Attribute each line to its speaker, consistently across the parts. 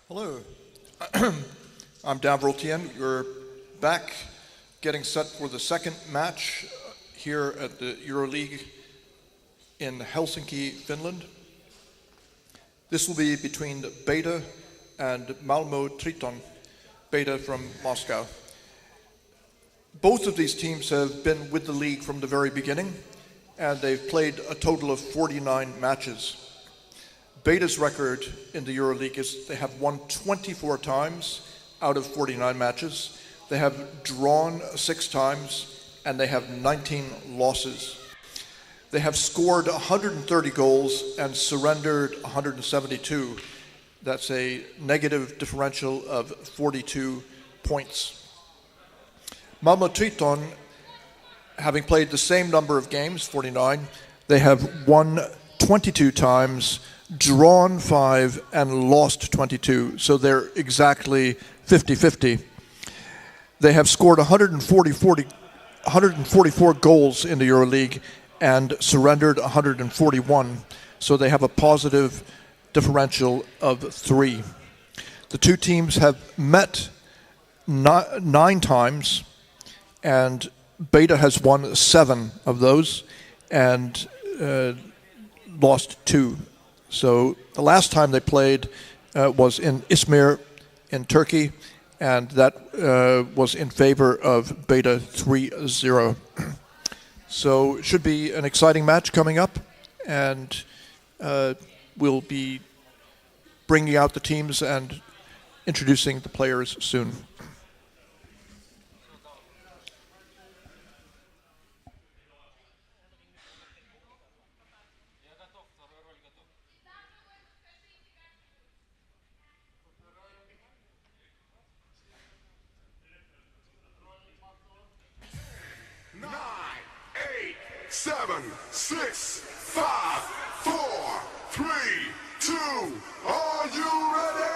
Speaker 1: Hello, I'm Dan Vroltien. We're back getting set for the second match here at the Euroleague in Helsinki, Finland. This will be between Betta and Malmo Triton, Betta from Moscow. Both of these teams have been with the league from the very beginning, and they've played a total of 49 matches. Betta's record in the Euroleague is they have won 24 times out of 49 matches. They have drawn 6 times, and they have 19 losses. They have scored 130 goals and surrendered 172. That's a negative differential of 42 points. Malmo Triton, having played the same number of games, 49, they have won 22 times, drawn 5, and lost 22. So they're exactly 50-50. They have scored 144 goals in the EuroLeague and surrendered 141. So they have a positive differential of 3. The two teams have met 9 times, and Betta has won 7 of those and lost 2. So the last time they played was in Izmir in Turkey, and that was in favor of Betta 3-0. So it should be an exciting match coming up, and we'll be bringing out the teams and introducing the players soon.
Speaker 2: Seven, 6, 5, 4, 3, 2, are you ready?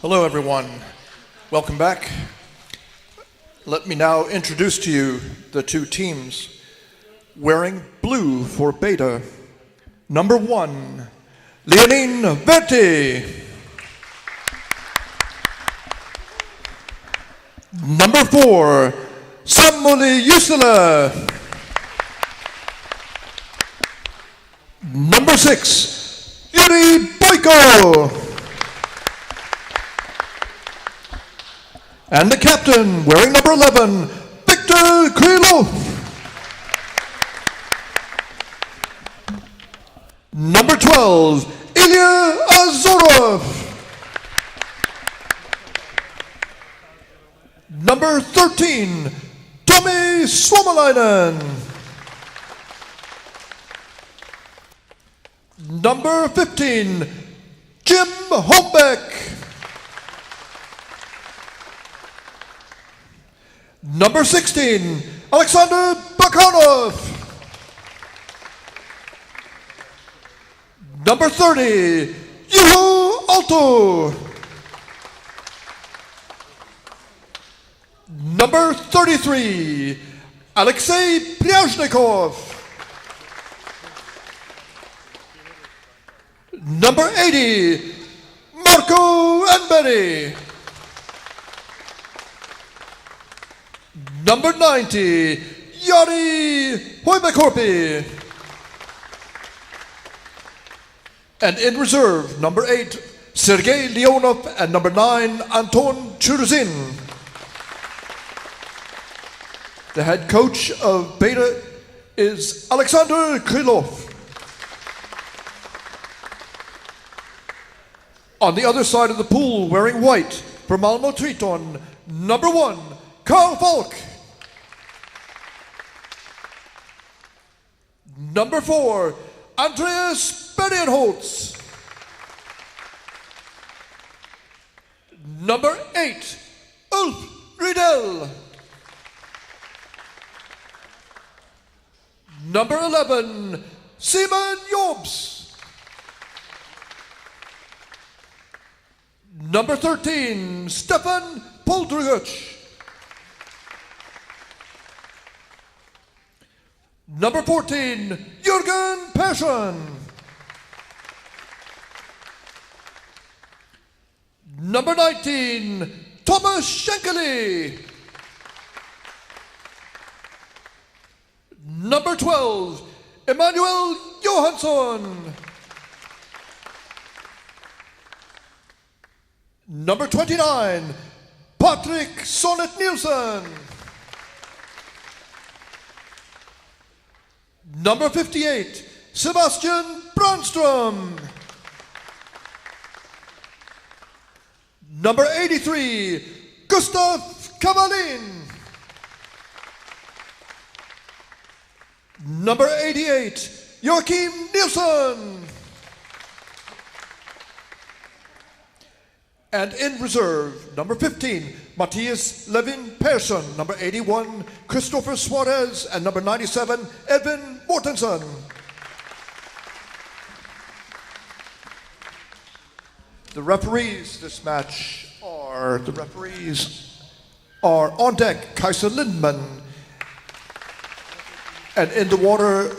Speaker 1: Hello everyone, welcome back. Let me now introduce to you the two teams. Wearing blue for Betta, number 1, Leonine Vetti. Number 4, Samuli Jusila. Number 6, Yuri Boyko. And the captain, wearing number 11, Victor Krylov. 12, Ilya Azorov. Number 13, Tommy Suomalainen. Number 15, Jim Holbeck. Number 16, Alexander Bakanov. Number 30, Juho Alto. Number 33, Alexei Pryazhnikov. Number 80, Marco Enberry. Number 90, Jari Hoimekorpi. And in reserve, number 8, Sergei Leonov, and number 9, Anton Churuzin. The head coach of Betta is Alexander Krylov. On the other side of the pool, wearing white, for Malmo Triton, number 1, Carl Falk. Number 4, Andreas Bergenholtz. Number 8, Ulf Rydell. Number 11, Simon Jobs. Number 13, Stefan Poldruguc. Number 14, Jürgen Persson. Number 19, Thomas Schenkely. Number 12, Emmanuel Johansson. Number 29, Patrick Sonnet Nielsen. Number 58, Sebastian Brandström. Number 83, Gustav Kavalin. Number 88, Joachim Nielsen. And in reserve, number 15, Matthias Levin Persson. Number 81, Christopher Suarez. And number 97, Edvin Mortensen. The referees this match are, on deck, Kaiser Lindman. And in the water,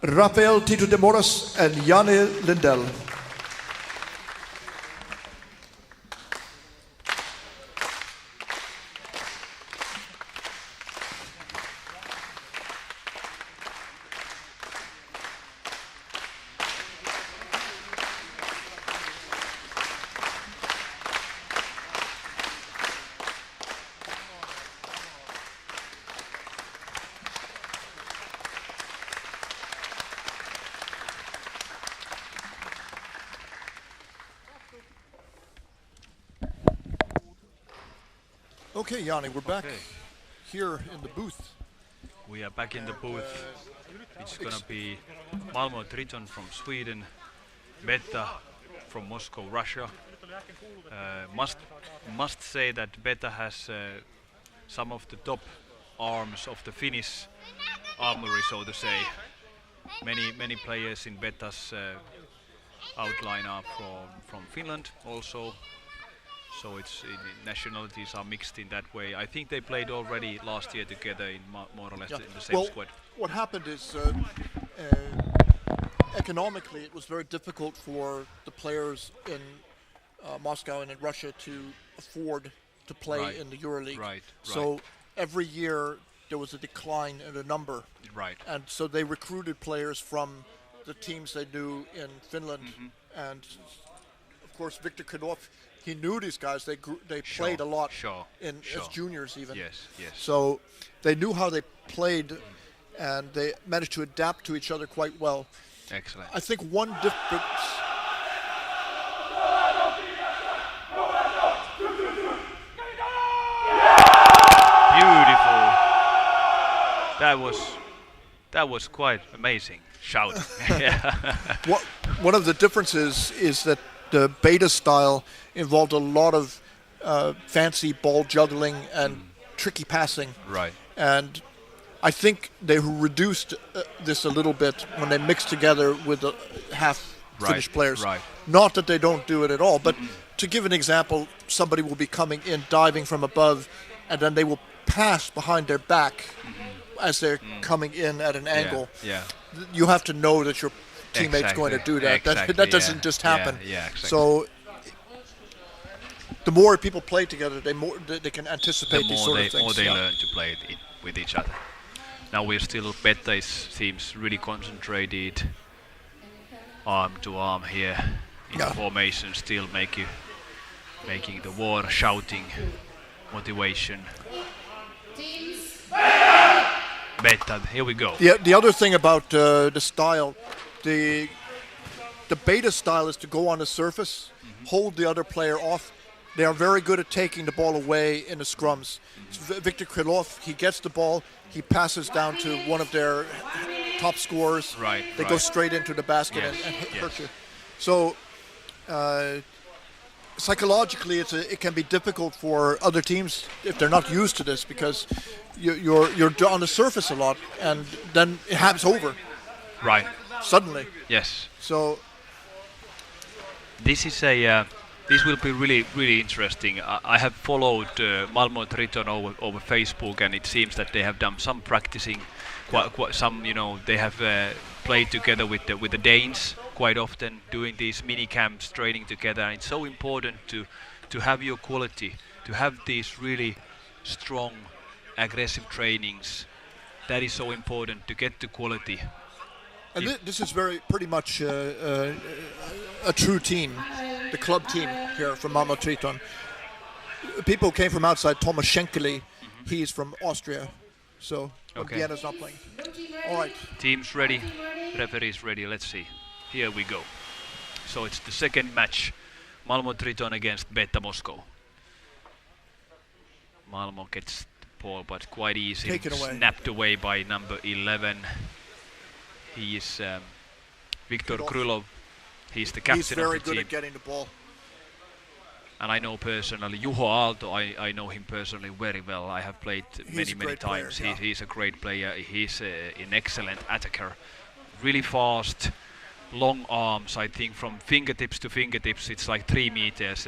Speaker 1: Rafael Tito de Moras and Janne Lindell. Okay, Yanni, we're back here in the booth.
Speaker 3: We are back in the booth. It's gonna be Malmo Triton from Sweden, Betta from Moscow, Russia. Must say that Betta has some of the top arms of the Finnish armory, so to say. Many players in Betta's outline are from Finland also. So nationalities are mixed in that way. I think they played already last year together in more or less in the same squad.
Speaker 1: What happened is economically it was very difficult for the players in Moscow and in Russia to afford to play in the Euroleague. So every year there was a decline in the number. And so they recruited players from the teams they knew in Finland. And of course Viktor Krylov, he knew these guys. They played a lot as juniors even.
Speaker 3: Yes.
Speaker 1: So they knew how they played, and they managed to adapt to each other quite well.
Speaker 3: Excellent.
Speaker 1: I think one difference.
Speaker 3: Beautiful. That was quite amazing shout. Yeah.
Speaker 1: One of the differences is that the Betta style involved a lot of fancy ball juggling and tricky passing.
Speaker 3: Right.
Speaker 1: And I think they reduced this a little bit when they mixed together with the half-Finnish players.
Speaker 3: Right.
Speaker 1: Not that they don't do it at all, but to give an example, somebody will be coming in, diving from above, and then they will pass behind their back as they're coming in at an angle.
Speaker 3: Yeah.
Speaker 1: You have to know that your teammate's going to do that.
Speaker 3: Exactly,
Speaker 1: that doesn't just happen.
Speaker 3: Yeah, exactly.
Speaker 1: So the more people play together, they can anticipate these sort of things.
Speaker 3: The more they learn to play it with each other. Now we're still, Betta seems really concentrated, arm to arm here in formation, still making the war, shouting, motivation. Betta, here we go.
Speaker 1: Yeah, the other thing about the style, the Betta style is to go on the surface, hold the other player off. They are very good at taking the ball away in the scrums. Victor Krylov, he gets the ball, he passes down to one of their top scorers.
Speaker 3: Right.
Speaker 1: They go straight into the basket and hurt you. So psychologically, it can be difficult for other teams if they're not used to this, because you're on the surface a lot, and then it happens over.
Speaker 3: Right.
Speaker 1: Suddenly.
Speaker 3: Yes.
Speaker 1: So
Speaker 3: this is this will be really, really interesting. I have followed Malmo Triton over Facebook, and it seems that they have done some practicing. Quite some, they have played together with the Danes quite often, doing these mini camps, training together. And it's so important to have your quality, to have these really strong, aggressive trainings. That is so important to get the quality.
Speaker 1: And this is pretty much a true team, the club team here from Malmo Triton. People came from outside. Thomas Schenkeli, he's from Austria, so Vienna's not playing. All right.
Speaker 3: Team's ready, referees ready. Let's see. Here we go. So it's the second match, Malmo Triton against Betta Moscow. Malmo gets the ball, but quite easy.
Speaker 1: Taken away.
Speaker 3: Snapped away by number 11. He is Viktor Krylov. He's the captain of the team.
Speaker 1: He's very good at getting the ball.
Speaker 3: And I know personally Juho Aalto. I know him personally very well. I have played many times.
Speaker 1: Player,
Speaker 3: He's a great player. He's an excellent attacker. Really fast, long arms. I think from fingertips to fingertips, it's like 3 meters.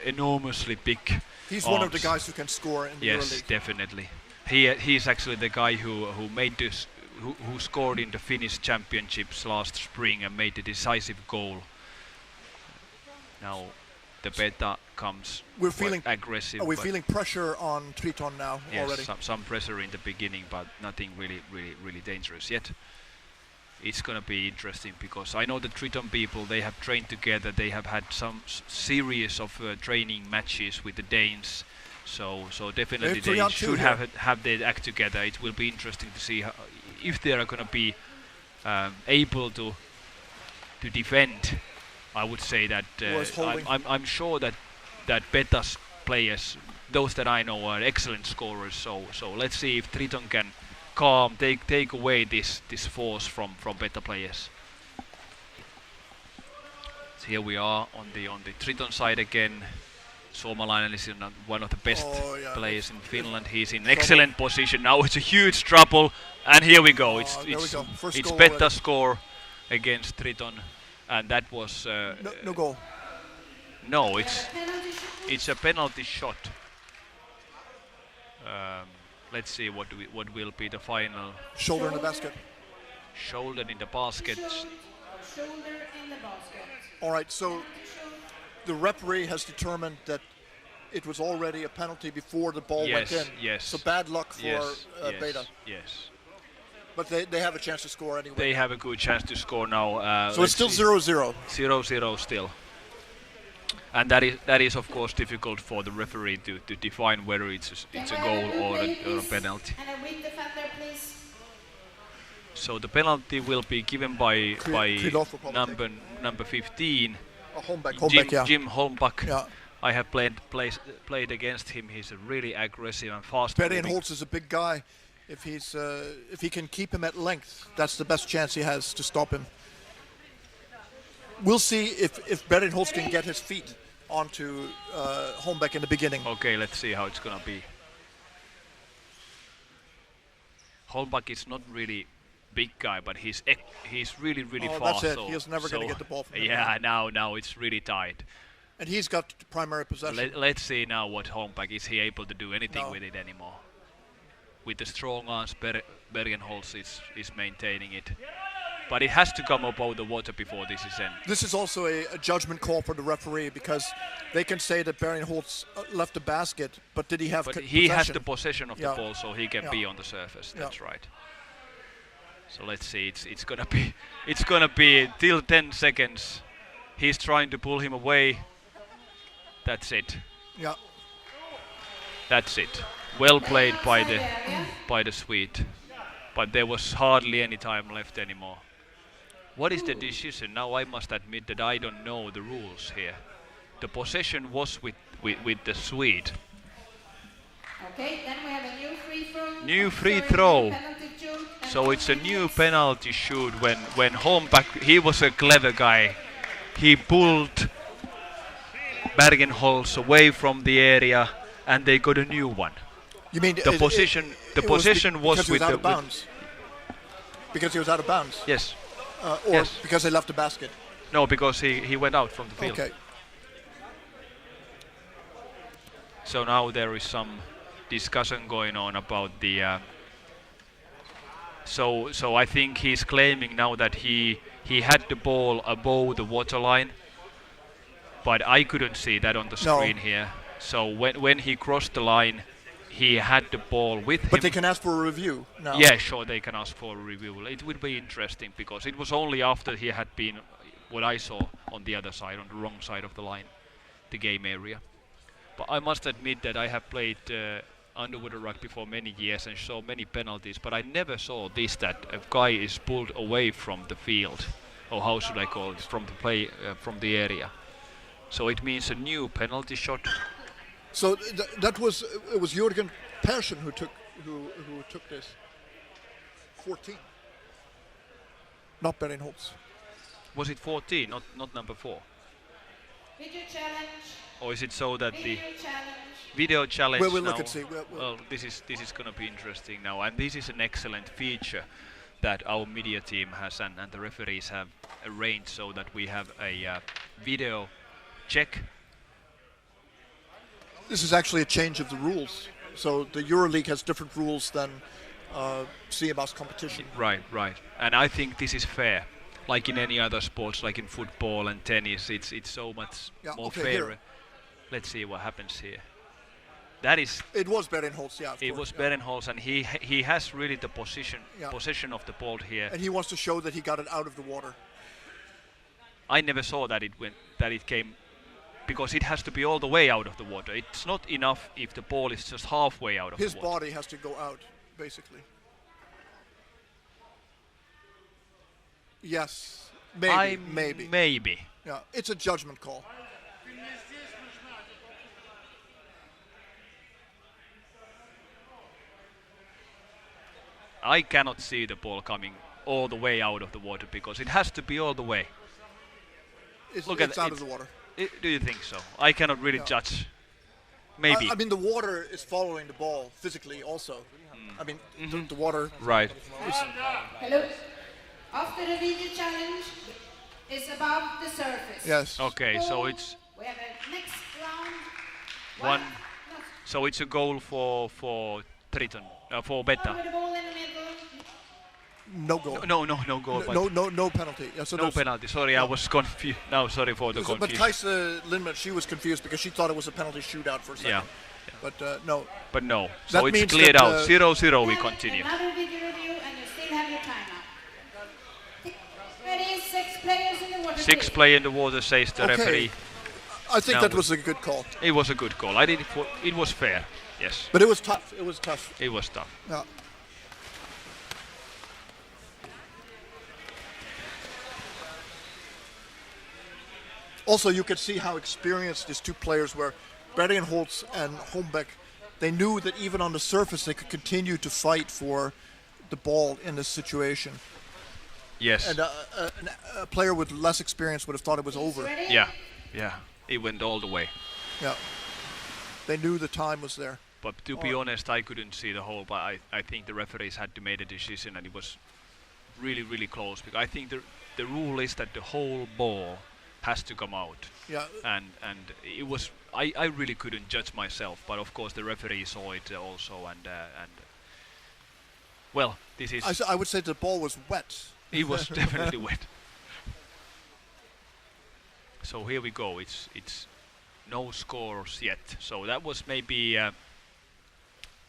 Speaker 3: Enormously big.
Speaker 1: He's
Speaker 3: arms.
Speaker 1: one of the guys who can score in the Euroleague.
Speaker 3: Yes, definitely. He's actually the guy who made this. Who scored in the Finnish championships last spring and made the decisive goal. Now the Betta comes aggressive.
Speaker 1: Are we feeling pressure on Triton now already?
Speaker 3: Yes, some pressure in the beginning, but nothing really dangerous yet. It's going to be interesting because I know the Triton people, they have trained together. They have had some series of training matches with the Danes. So definitely they should have their act together. It will be interesting to see if they are going to be able to defend. I would say that I'm sure that Betta's players, those that I know, are excellent scorers. So let's see if Triton can take away this force from Betta players. So here we are on the Triton side again. Suomalainen is one of the best players in Finland. He's in excellent position. Now it's a huge trouble, and here we go. It's Betta's score against Triton, and that was
Speaker 1: no goal.
Speaker 3: No, it's a penalty shot. Let's see what will be the final.
Speaker 1: Shoulder in the basket.
Speaker 3: Shoulder in the basket.
Speaker 4: Shoulder in the basket.
Speaker 1: All right, so the referee has determined that it was already a penalty before the ball went in.
Speaker 3: Yes.
Speaker 1: So bad luck for Betta.
Speaker 3: Yes.
Speaker 1: But they have a chance to score anyway.
Speaker 3: They have a good chance to score now.
Speaker 1: So it's still 0-0.
Speaker 3: 0-0 still. And that is of course difficult for the referee to define whether it's a goal or a penalty. So the penalty will be given by
Speaker 1: Krylov will probably
Speaker 3: number 15,
Speaker 1: Holmbeck,
Speaker 3: Jim Holmbeck.
Speaker 1: Yeah.
Speaker 3: I have played against him. He's a really aggressive and fast.
Speaker 1: Betta Holtz is a big guy. If he can keep him at length, that's the best chance he has to stop him. We'll see if Betta Holtz can get his feet onto Holmbeck in the beginning.
Speaker 3: Okay, let's see how it's gonna be. Holmbeck is not really big guy, but he's really fast.
Speaker 1: That's it.
Speaker 3: So,
Speaker 1: He's never going to get the ball from him.
Speaker 3: Yeah, now it's really tight.
Speaker 1: And he's got primary possession.
Speaker 3: Let's see now what Holmbeck is he able to do anything with it anymore. With the strong arms, Bergenholz is maintaining it. But it has to come above the water before this is end.
Speaker 1: This is also a judgment call for the referee because they can say that Bergenholz left the basket, but did he have
Speaker 3: But
Speaker 1: possession?
Speaker 3: he has the possession of the ball, so he can be on the surface. That's right. So let's see. It's gonna be till 10 seconds. He's trying to pull him away. That's it.
Speaker 1: Yeah.
Speaker 3: That's it. Well played by the Swede, but there was hardly any time left anymore. What is the decision? Now I must admit that I don't know the rules here. The possession was with the Swede.
Speaker 4: Okay, then we have a new free throw.
Speaker 3: New free throw. So it's a new penalty shoot when Holmbeck, he was a clever guy. He pulled Bergenholz away from the area and they got a new one.
Speaker 1: You mean
Speaker 3: the position was with
Speaker 1: out of bounds? Because he was out of bounds?
Speaker 3: Yes.
Speaker 1: Yes. Because they left the basket?
Speaker 3: No, because he went out from the field.
Speaker 1: Okay.
Speaker 3: So now there is some discussion going on about the so I think he's claiming now that he had the ball above the waterline, but I couldn't see that on the screen here. So when he crossed the line, he had the ball with him.
Speaker 1: But they can ask for a review now.
Speaker 3: Yeah, sure, they can ask for a review. It would be interesting because it was only after he had been, what I saw, on the other side, on the wrong side of the line, the game area. But I must admit that I have played underwater rugby for many years and saw many penalties, but I never saw this, that a guy is pulled away from the field, or how should I call it, from the play, from the area. So it means a new penalty shot.
Speaker 1: So it was Jürgen Persson who took this. 14. Not Bergenholtz.
Speaker 3: Was it 14, not number 4?
Speaker 4: Video challenge.
Speaker 3: Or is it so that the
Speaker 4: Challenge.
Speaker 3: video challenge
Speaker 1: We'll
Speaker 3: now,
Speaker 1: look and see.
Speaker 3: well, this is going to be interesting now, and this is an excellent feature that our media team has and the referees have arranged so that we have a video check.
Speaker 1: This is actually a change of the rules. So the Euroleague has different rules than CMA's competition.
Speaker 3: Right. And I think this is fair. Like in any other sports, like in football and tennis, it's so much more fair.
Speaker 1: Here.
Speaker 3: Let's see what happens here. That is.
Speaker 1: It was Bergenholtz, yeah.
Speaker 3: It was Bergenholtz, and he has really the possession of the ball here.
Speaker 1: And he wants to show that he got it out of the water.
Speaker 3: I never saw that it came, because it has to be all the way out of the water. It's not enough if the ball is just halfway out of the water.
Speaker 1: His body has to go out, basically. Yes, maybe.
Speaker 3: Maybe.
Speaker 1: Yeah, it's a judgment call.
Speaker 3: I cannot see the ball coming all the way out of the water because it has to be all the way.
Speaker 1: It's out of the water.
Speaker 3: Do you think so? I cannot really judge. Maybe.
Speaker 1: I mean, the water is following the ball physically also. I mean, the water...
Speaker 3: Right.
Speaker 4: Hello. After the video challenge, it's above the surface.
Speaker 1: Yes.
Speaker 3: Okay, so it's...
Speaker 4: We have a next round.
Speaker 3: One. So it's a goal for Triton, for Betta.
Speaker 4: With the ball in the middle.
Speaker 1: No goal.
Speaker 3: No goal.
Speaker 1: No penalty. Yeah, so
Speaker 3: no penalty. Sorry, I was confused. No, sorry for the confusion.
Speaker 1: But Kajsa Lindman, she was confused because she thought it was a penalty shootout for a second.
Speaker 3: Yeah.
Speaker 1: But no.
Speaker 3: But no. So
Speaker 1: That
Speaker 3: it's
Speaker 1: means
Speaker 3: cleared
Speaker 1: that,
Speaker 3: out. 0-0 we continue.
Speaker 4: Another video review and you still have your timeout. Ready, 6 players in the water.
Speaker 3: 6 players in the water, says the referee.
Speaker 1: I think
Speaker 3: Now
Speaker 1: that was a good call.
Speaker 3: It was a good call. It was fair. Yes.
Speaker 1: But it was tough. It was tough.
Speaker 3: It was tough.
Speaker 1: Yeah. Also, you could see how experienced these two players were. Bergenholtz and Holmbeck, they knew that even on the surface they could continue to fight for the ball in this situation.
Speaker 3: Yes.
Speaker 1: And a player with less experience would have thought it was over.
Speaker 3: Yeah. It went all the way.
Speaker 1: Yeah. They knew the time was there.
Speaker 3: But to be honest, I couldn't see the whole. But I think the referees had to make a decision, and it was really, really close. Because I think the rule is that the whole ball has to come out.
Speaker 1: Yeah.
Speaker 3: And it was. I really couldn't judge myself, but of course the referee saw it also, and well, this is.
Speaker 1: I would say the ball was wet.
Speaker 3: It was definitely wet. So here we go. It's no scores yet. So that was maybe.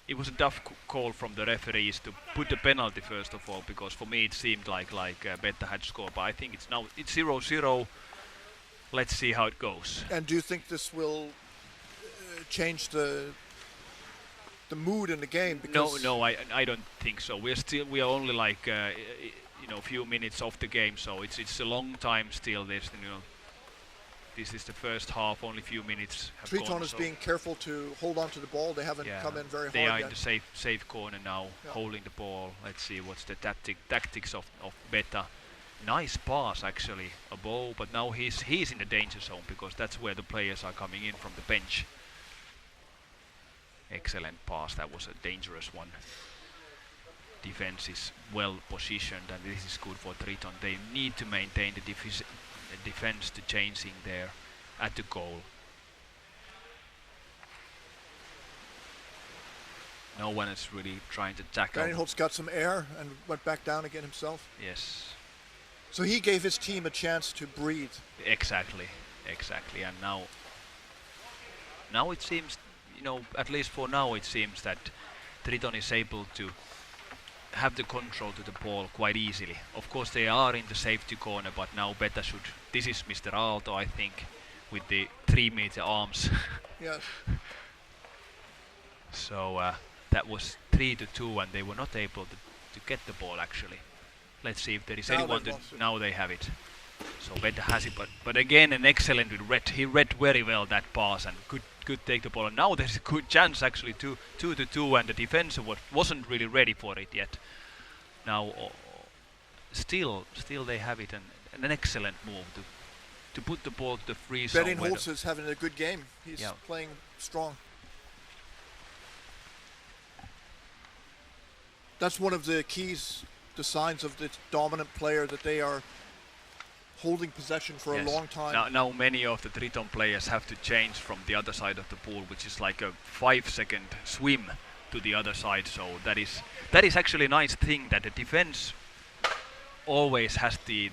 Speaker 3: It was a tough call from the referees to put the penalty first of all, because for me it seemed like Betta had scored, but I think it's 0-0. Let's see how it goes.
Speaker 1: And do you think this will change the mood in the game? Because
Speaker 3: No, I don't think so. We are only like a few minutes off the game, so it's a long time still. This is the first half. Only a few minutes have
Speaker 1: Triton
Speaker 3: gone.
Speaker 1: is being careful to hold on to the ball. They haven't come in very hard
Speaker 3: They are
Speaker 1: yet.
Speaker 3: in the safe corner now, holding the ball. Let's see what's the tactics of Betta. Nice pass actually, a ball, but now he's in the danger zone, because that's where the players are coming in from the bench. Excellent pass, that was a dangerous one. Defense is well positioned, and this is good for Triton. They need to maintain the defense to changing there at the goal. No one is really trying to tackle.
Speaker 1: Bergenholtz got some air and went back down again himself.
Speaker 3: Yes.
Speaker 1: So he gave his team a chance to breathe.
Speaker 3: Exactly. And now it seems, at least for now, it seems that Triton is able to have the control to the ball quite easily. Of course, they are in the safety corner, but now Betta should. This is Mr. Aalto, I think, with the 3-meter arms.
Speaker 1: Yes.
Speaker 3: So that was 3-2, and they were not able to get the ball actually. Let's see if there is
Speaker 1: Now
Speaker 3: anyone. Now they have it. So Betta has it, but again an excellent read. He read very well that pass and could take the ball. And now there's a good chance actually 2-2, and the defense wasn't really ready for it yet. Now still they have it, and an excellent move to put the ball to the free zone.
Speaker 1: Bergenholtz is having a good game. He's playing strong. That's one of the keys, the signs of the dominant player, that they are holding possession for a long time.
Speaker 3: Now many of the Triton players have to change from the other side of the pool, which is like a 5-second swim to the other side. So that is actually a nice thing, that the defense always has the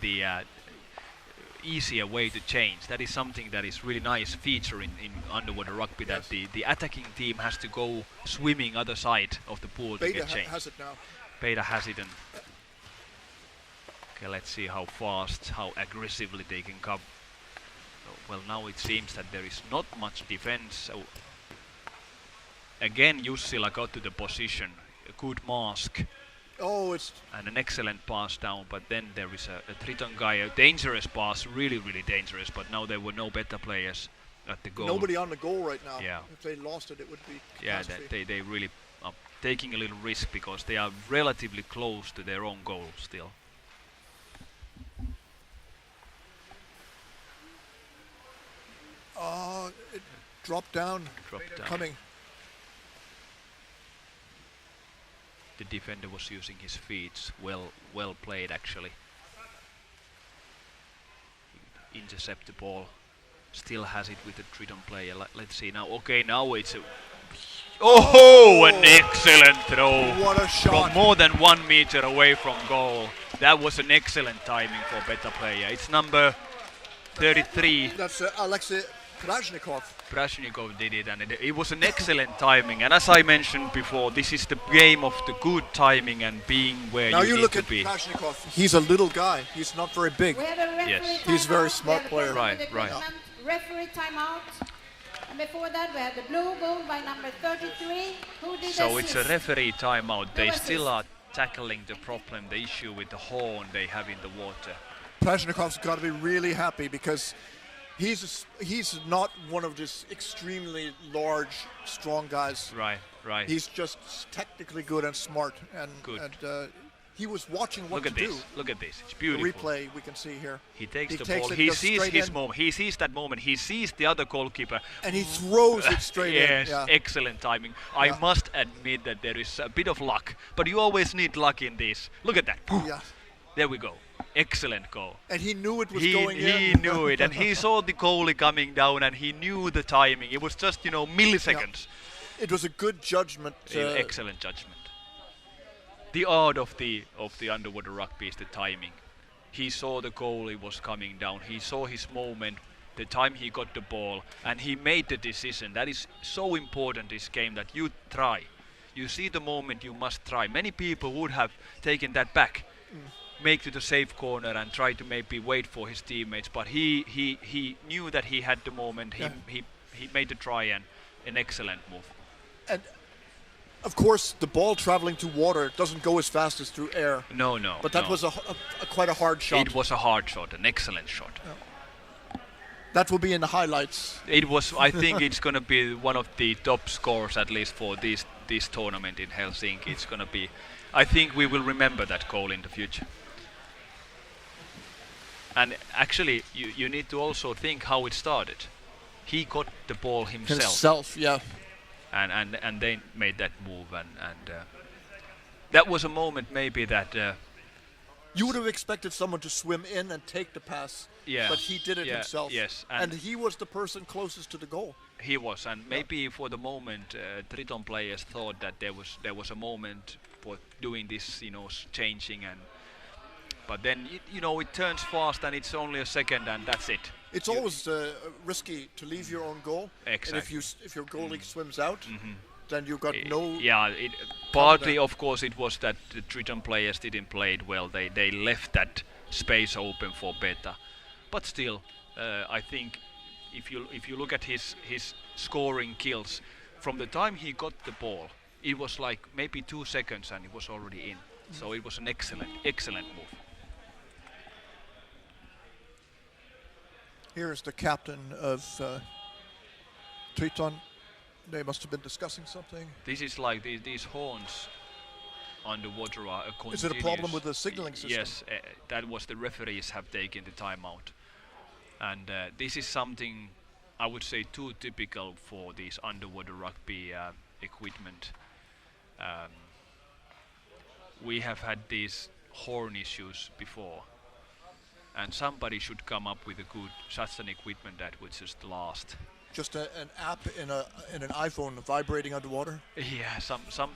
Speaker 3: easier way to change. That is something that is really nice feature in underwater rugby, that the attacking team has to go swimming other side of the pool to get change.
Speaker 1: Has it now.
Speaker 3: Betta has it, and okay, let's see how fast, how aggressively they can come. Well, now it seems that there is not much defense. So again, Jussila got to the position, a good mask. And an excellent pass down, but then there is a Triton guy, a dangerous pass, really, really dangerous, but now there were no Betta players at the goal.
Speaker 1: Nobody on the goal right now.
Speaker 3: Yeah.
Speaker 1: If they lost it, it would be
Speaker 3: catastrophe. They really are taking a little risk, because they are relatively close to their own goal still.
Speaker 1: It dropped down. Coming.
Speaker 3: The defender was using his feet. Well played actually. Intercept the ball. Still has it with the Triton player. Let's see now. Okay, now it's a. An excellent throw.
Speaker 1: What a shot.
Speaker 3: From more than 1 meter away from goal. That was an excellent timing for Betta player. It's number 33.
Speaker 1: That's Alexei Prashnikov.
Speaker 3: Prashnikov did it, and it was an excellent timing. And as I mentioned before, this is the game of the good timing and being where
Speaker 1: now
Speaker 3: you need
Speaker 1: look
Speaker 3: to
Speaker 1: at
Speaker 3: be.
Speaker 1: Prashnikov. He's a little guy. He's not very big.
Speaker 3: Yes.
Speaker 1: He's a very smart player.
Speaker 3: Right.
Speaker 4: Referee timeout. And before that, we have the blue goal by number 33. Who did
Speaker 3: So
Speaker 4: assist?
Speaker 3: it's a referee timeout. They
Speaker 4: assist.
Speaker 3: still are tackling the problem, the issue with the horn they have in the water.
Speaker 1: Prashnikov's got to be really happy, because He's not one of this extremely large, strong guys.
Speaker 3: Right.
Speaker 1: He's just technically good and smart, and
Speaker 3: Good.
Speaker 1: And he was watching what
Speaker 3: Look
Speaker 1: to
Speaker 3: at
Speaker 1: do.
Speaker 3: this. Look at this. It's
Speaker 1: The
Speaker 3: beautiful.
Speaker 1: replay we can see here.
Speaker 3: He takes the
Speaker 1: takes
Speaker 3: ball.
Speaker 1: it
Speaker 3: He
Speaker 1: just
Speaker 3: sees
Speaker 1: straight
Speaker 3: his
Speaker 1: in,
Speaker 3: moment. He sees that moment. He sees the other goalkeeper.
Speaker 1: and he throws it straight
Speaker 3: Yes,
Speaker 1: in. Yeah.
Speaker 3: excellent timing. I must admit that there is a bit of luck, but you always need luck in this. Look at that.
Speaker 1: Yeah.
Speaker 3: There we go. Excellent goal.
Speaker 1: And he knew it was
Speaker 3: He
Speaker 1: going in.
Speaker 3: knew it, and he saw the goalie coming down, and he knew the timing. It was just milliseconds.
Speaker 1: It was a good judgment.
Speaker 3: Excellent judgment. The art of the underwater rugby is the timing. He saw the goalie was coming down. He saw his moment, the time he got the ball, and he made the decision. That is so important this game, that you try. You see the moment, you must try. Many people would have taken that back, make to the safe corner and try to maybe wait for his teammates. But he knew that he had the moment. He made the try, and an excellent move.
Speaker 1: And of course, the ball traveling to water doesn't go as fast as through air.
Speaker 3: No.
Speaker 1: But that was quite a hard shot.
Speaker 3: It was a hard shot, an excellent shot.
Speaker 1: That will be in the highlights.
Speaker 3: It was. I think it's going to be one of the top scores, at least for this tournament in Helsinki. It's going to be. I think we will remember that goal in the future. And actually, you need to also think how it started. He got the ball himself.
Speaker 1: Yeah.
Speaker 3: And they made that move, and that was a moment maybe that.
Speaker 1: You would have expected someone to swim in and take the pass, but he did it himself.
Speaker 3: Yes,
Speaker 1: and he was the person closest to the goal.
Speaker 3: He was, and maybe for the moment, Triton players thought that there was a moment for doing this, changing, but then it turns fast, and it's only a second, and that's it.
Speaker 1: It's always risky to leave your own goal.
Speaker 3: Exactly.
Speaker 1: And if your goalie swims out, then you got no.
Speaker 3: Yeah, partly of course it was that the Triton players didn't play it well. They left that space open for Betta, but still, I think if you look at his scoring kills, from the time he got the ball, it was like maybe 2 seconds and it was already in. So it was an excellent move.
Speaker 1: Here's the captain of Triton. They must have been discussing something.
Speaker 3: This is like these horns underwater are a continuous.
Speaker 1: Is it a problem with the signaling system?
Speaker 3: Yes, that was the referees have taken the timeout. And this is something I would say too typical for these underwater rugby equipment. We have had these horn issues before. And somebody should come up with such an equipment that would just last.
Speaker 1: Just an app in an iPhone vibrating underwater?
Speaker 3: Yeah,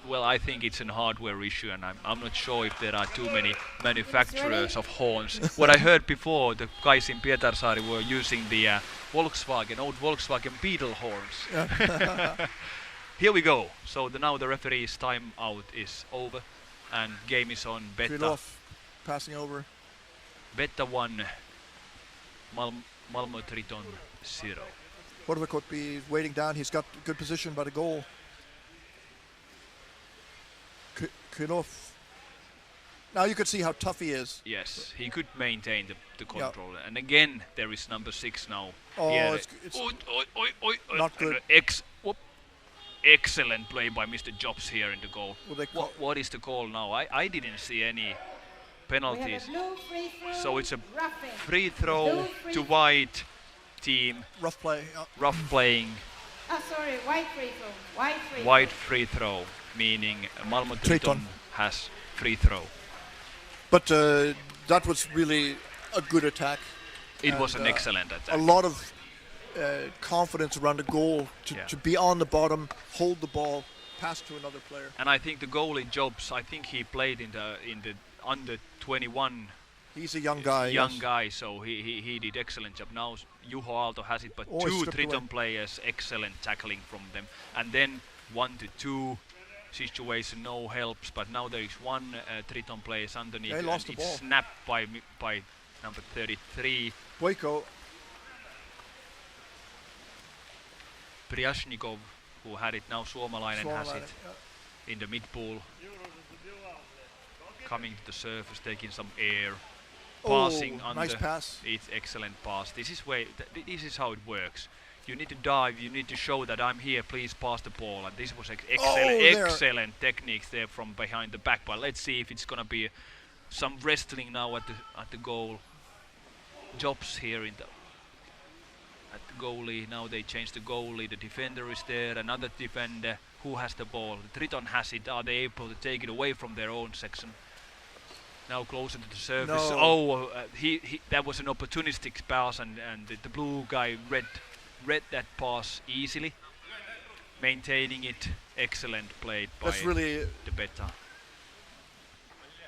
Speaker 3: well, I think it's a hardware issue, and I'm not sure if there are too many manufacturers of horns. What I heard before, the guys in Pietarsaari were using the old Volkswagen Beetle horns.
Speaker 1: Yeah.
Speaker 3: Here we go. So now the referee's timeout is over, and game is on. Betta
Speaker 1: passing over.
Speaker 3: Betta 1, Malmo Triton 0.
Speaker 1: Korvakotti is waiting down. He's got good position by the goal. Krylov. Now you can see how tough he is.
Speaker 3: Yes, he could maintain the control. And again, there is number 6 now.
Speaker 1: Oh, it's not good.
Speaker 3: Excellent play by Mr. Jobs here in the goal. What is the call now? I didn't see any penalties. So it's a free throw to white team.
Speaker 1: Rough play.
Speaker 3: Rough playing.
Speaker 4: White free throw.
Speaker 3: White free throw, meaning Malmo Triton has free throw.
Speaker 1: But that was really a good attack.
Speaker 3: It was an excellent attack.
Speaker 1: A lot of confidence around the goal to be on the bottom, hold the ball, pass to another player.
Speaker 3: And I think the goalie Jobs, I think he played in the under 21.
Speaker 1: He's a young guy.
Speaker 3: So he did excellent job. Now Juho Aalto has it, but 2 Triton players, excellent tackling from them. And then 1-2 situation, no helps. But now there is 1 Triton player underneath.
Speaker 1: They lost the ball.
Speaker 3: It's snapped by number 33.
Speaker 1: Boyko.
Speaker 3: Priashnikov, who had it now. Suomalainen has it in the mid pool. Coming to the surface, taking some air. passing
Speaker 1: Oh,
Speaker 3: under.
Speaker 1: nice pass.
Speaker 3: It's excellent pass. This is how it works. You need to dive. You need to show that I'm here. Please pass the ball. And this was excellent techniques there from behind the back. But let's see if it's gonna be some wrestling now at the goal. Jobs here at the goalie. Now they change the goalie. The defender is there. Another defender. Who has the ball? Triton has it. Are they able to take it away from their own section? Now closer to the surface.
Speaker 1: No.
Speaker 3: Oh, that was an opportunistic pass, and the blue guy read that pass easily, maintaining it. Excellent play by
Speaker 1: That's really
Speaker 3: the Betta.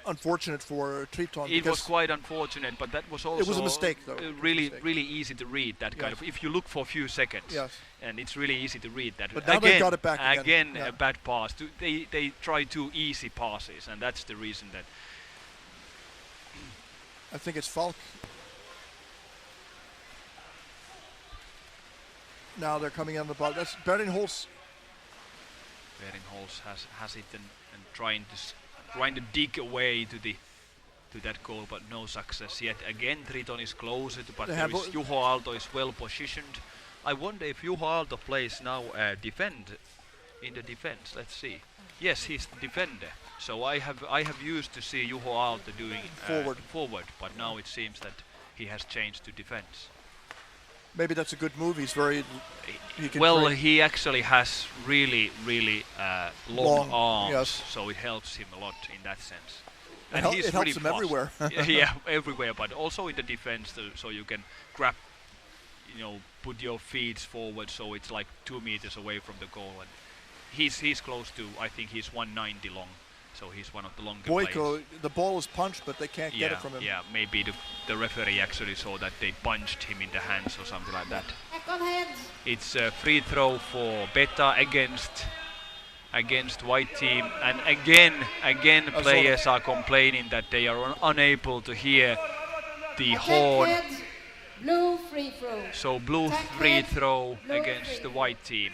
Speaker 1: unfortunate for Triton.
Speaker 3: It was quite unfortunate, but that was also
Speaker 1: it was a mistake, though.
Speaker 3: Really easy to read that kind of. If you look for a few seconds,
Speaker 1: Yes.
Speaker 3: and it's really easy to read that.
Speaker 1: But now they got it back again.
Speaker 3: A bad pass. They try too easy passes, and that's the reason that.
Speaker 1: I think it's Falk. Now they're coming on the ball. That's Beringholz.
Speaker 3: Beringholz has it and trying to dig away to that goal, but no success yet. Again, Triton is closer, but Juho Aalto is well positioned. I wonder if Juho Aalto plays now defend in the defense. Let's see. Yes, he's the defender. So I have used to see Juho Aalto doing forward, but now it seems that he has changed to defense.
Speaker 1: Maybe that's a good move. He's very.
Speaker 3: He actually has really long arms,
Speaker 1: yes.
Speaker 3: so it helps him a lot in that sense.
Speaker 1: And it helps him everywhere.
Speaker 3: Yeah, everywhere, but also in the defense, so you can grab, put your feet forward, so it's like 2 meters away from the goal. And he's close to. I think he's 190 long. So he's one of the longer players.
Speaker 1: The ball is punched, but they can't get it from him.
Speaker 3: Yeah, maybe the referee actually saw that they punched him in the hands or something like that. It's a free throw for Betta against white team, and again players are complaining that they are unable to hear the horn.
Speaker 4: Blue free throw.
Speaker 3: So blue free throw against the white team.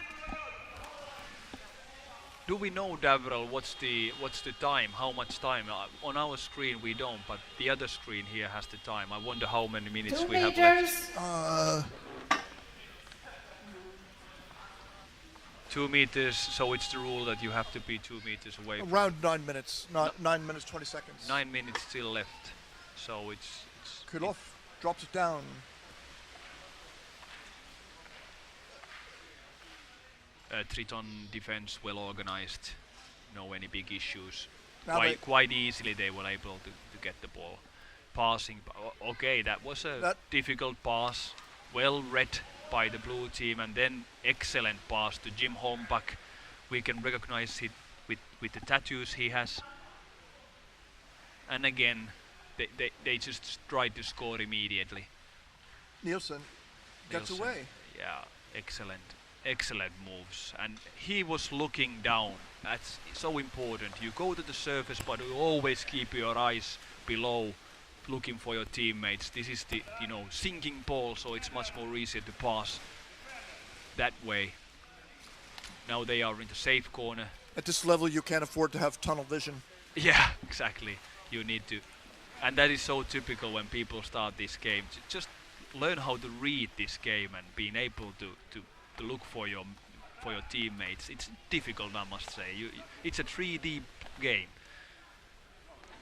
Speaker 3: Do we know, Davrel, what's the time? How much time? On our screen we don't, but the other screen here has the time. I wonder how many minutes we have left. 2 meters, so it's the rule that you have to be 2 meters away.
Speaker 1: Around 9 minutes, 9 minutes 20 seconds.
Speaker 3: 9 minutes still left, so it's
Speaker 1: Kulov drops it down.
Speaker 3: Triton defense well organized, no any big issues.
Speaker 1: Now
Speaker 3: Quite easily they were able to get the ball. Passing, okay, that was a difficult pass, well read by the blue team, and then excellent pass to Jim Holmbach. We can recognize it with the tattoos he has. And again, they just tried to score immediately.
Speaker 1: Nielsen gets away.
Speaker 3: Yeah, excellent moves, and he was looking down. That's so important. You go to the surface, but you always keep your eyes below, looking for your teammates. This is the sinking ball, so it's much more easier to pass that way. Now they are in the safe corner.
Speaker 1: At this level, you can't afford to have tunnel vision.
Speaker 3: Yeah, exactly. You need to, and that is so typical when people start this game. Just learn how to read this game and being able to look for your teammates. It's difficult, I must say. It's a 3D game,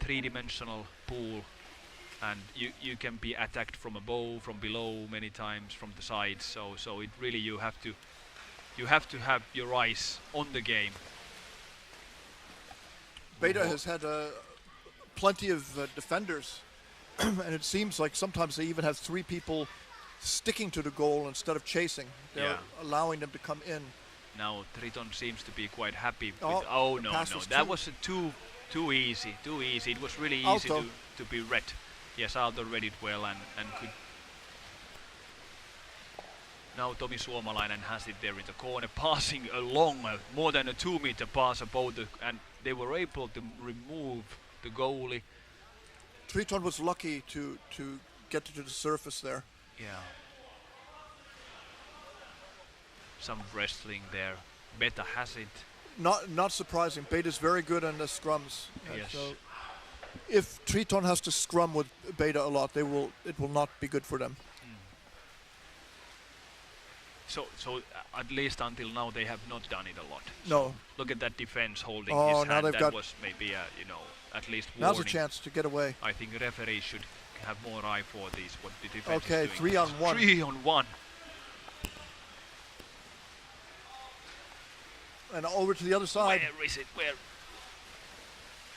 Speaker 3: 3-dimensional pool, and you can be attacked from above, from below, many times from the sides. So it really you have to have your eyes on the game.
Speaker 1: Betta has had plenty of defenders, and it seems like sometimes they even have 3 people sticking to the goal instead of chasing. They're allowing them to come in.
Speaker 3: Now Triton seems to be quite happy.
Speaker 1: No,
Speaker 3: that was too easy. It was really easy to be read. Yes, Aalto read it well and could. Now Tomi Suomalainen has it there in the corner, passing along more than a 2-meter pass above and they were able to remove the goalie.
Speaker 1: Triton was lucky to get to the surface there.
Speaker 3: Yeah. Some wrestling there. Betta has it.
Speaker 1: Not surprising. Betta's very good on the scrums.
Speaker 3: Yes.
Speaker 1: So if Triton has to scrum with Betta a lot, it will not be good for them.
Speaker 3: So at least until now they have not done it a lot.
Speaker 1: No.
Speaker 3: Look at that defense holding
Speaker 1: Oh,
Speaker 3: his
Speaker 1: now
Speaker 3: hand.
Speaker 1: they've
Speaker 3: That
Speaker 1: got-
Speaker 3: was maybe at least
Speaker 1: Now's
Speaker 3: warning.
Speaker 1: a chance to get away.
Speaker 3: I think referees should have more eye for these, what the defense
Speaker 1: Okay,
Speaker 3: is doing.
Speaker 1: 3-on-1.
Speaker 3: 3-on-1.
Speaker 1: And over to the other side.
Speaker 3: Where is it? Where?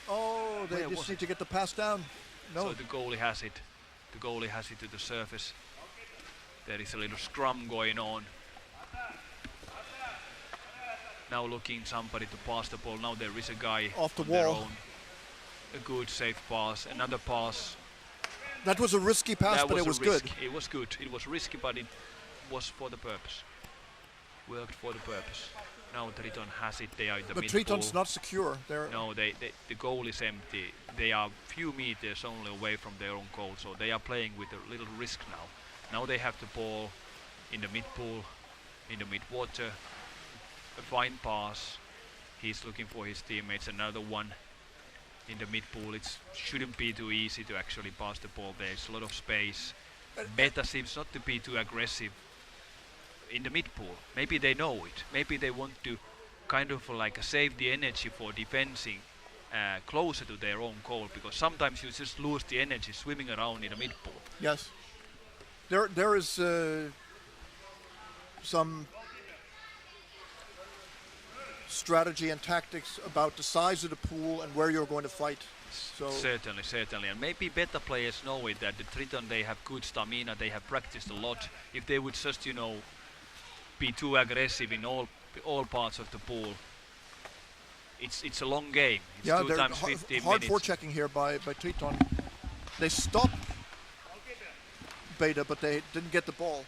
Speaker 1: Oh, they
Speaker 3: Where
Speaker 1: just
Speaker 3: was
Speaker 1: need to get the pass down. No.
Speaker 3: So the goalie has it. The goalie has it to the surface. There is a little scrum going on. Now looking somebody to pass the ball. Now there is a guy
Speaker 1: Off the
Speaker 3: on their
Speaker 1: wall.
Speaker 3: own. A good safe pass. Another pass.
Speaker 1: That was a risky pass,
Speaker 3: That
Speaker 1: but it
Speaker 3: a
Speaker 1: was
Speaker 3: risk.
Speaker 1: good.
Speaker 3: It was good. It was risky, but it was for the purpose. Worked for the purpose. Now Triton has it. They are in the
Speaker 1: But
Speaker 3: mid
Speaker 1: Triton's
Speaker 3: pool.
Speaker 1: not secure. They're
Speaker 3: No, the goal is empty. They are few meters only away from their own goal, so they are playing with a little risk now. Now they have the ball in the mid pool, in the mid water. A fine pass. He's looking for his teammates. Another one in the mid pool. It shouldn't be too easy to actually pass the ball. There's a lot of space. Betta seems not to be too aggressive in the mid pool. Maybe they know it. Maybe they want to kind of like save the energy for defending closer to their own goal, because sometimes you just lose the energy swimming around in the mid pool.
Speaker 1: Yes. There is some strategy and tactics about the size of the pool and where you're going to fight. So
Speaker 3: Certainly. And maybe Betta players know it, that the Triton, they have good stamina, they have practiced a lot. If they would just, be too aggressive in all parts of the pool, it's a long game. It's
Speaker 1: yeah,
Speaker 3: 2
Speaker 1: they're
Speaker 3: times 15
Speaker 1: hard
Speaker 3: minutes.
Speaker 1: forechecking here by Triton. They stopped Betta, but they didn't get the ball.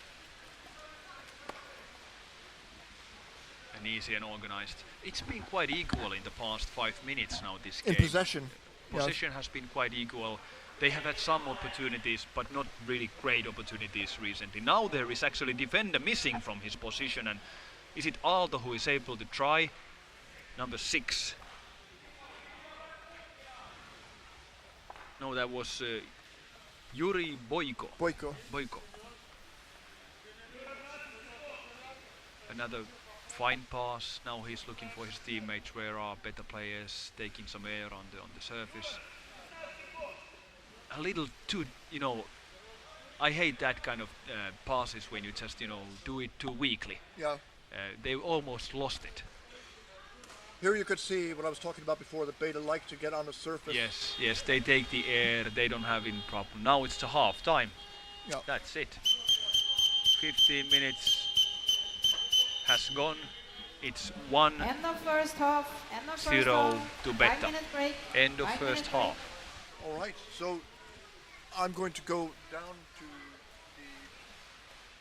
Speaker 3: And easy and organized. It's been quite equal in the past 5 minutes now, this
Speaker 1: In
Speaker 3: game.
Speaker 1: possession.
Speaker 3: Possession has been quite equal. They have had some opportunities, but not really great opportunities recently. Now there is actually defender missing from his position, and is it Aalto who is able to try? Number 6. No, that was Yuri Boiko.
Speaker 1: Boiko.
Speaker 3: Another fine pass. Now he's looking for his teammates. Where are Betta players taking some air on the surface? A little too, I hate that kind of passes when you just, do it too weakly.
Speaker 1: Yeah.
Speaker 3: They almost lost it.
Speaker 1: Here you could see what I was talking about before, that Betta like to get on the surface.
Speaker 3: Yes, they take the air. They don't have any problem. Now it's the half time.
Speaker 1: Yeah.
Speaker 3: That's it. 15 minutes has gone. It's 1-0
Speaker 4: End of first half. End of first half.
Speaker 3: to Betta.
Speaker 4: 5-minute break.
Speaker 3: End of
Speaker 4: 5-minute
Speaker 3: first
Speaker 4: break.
Speaker 3: half.
Speaker 1: All right, so I'm going to go down to the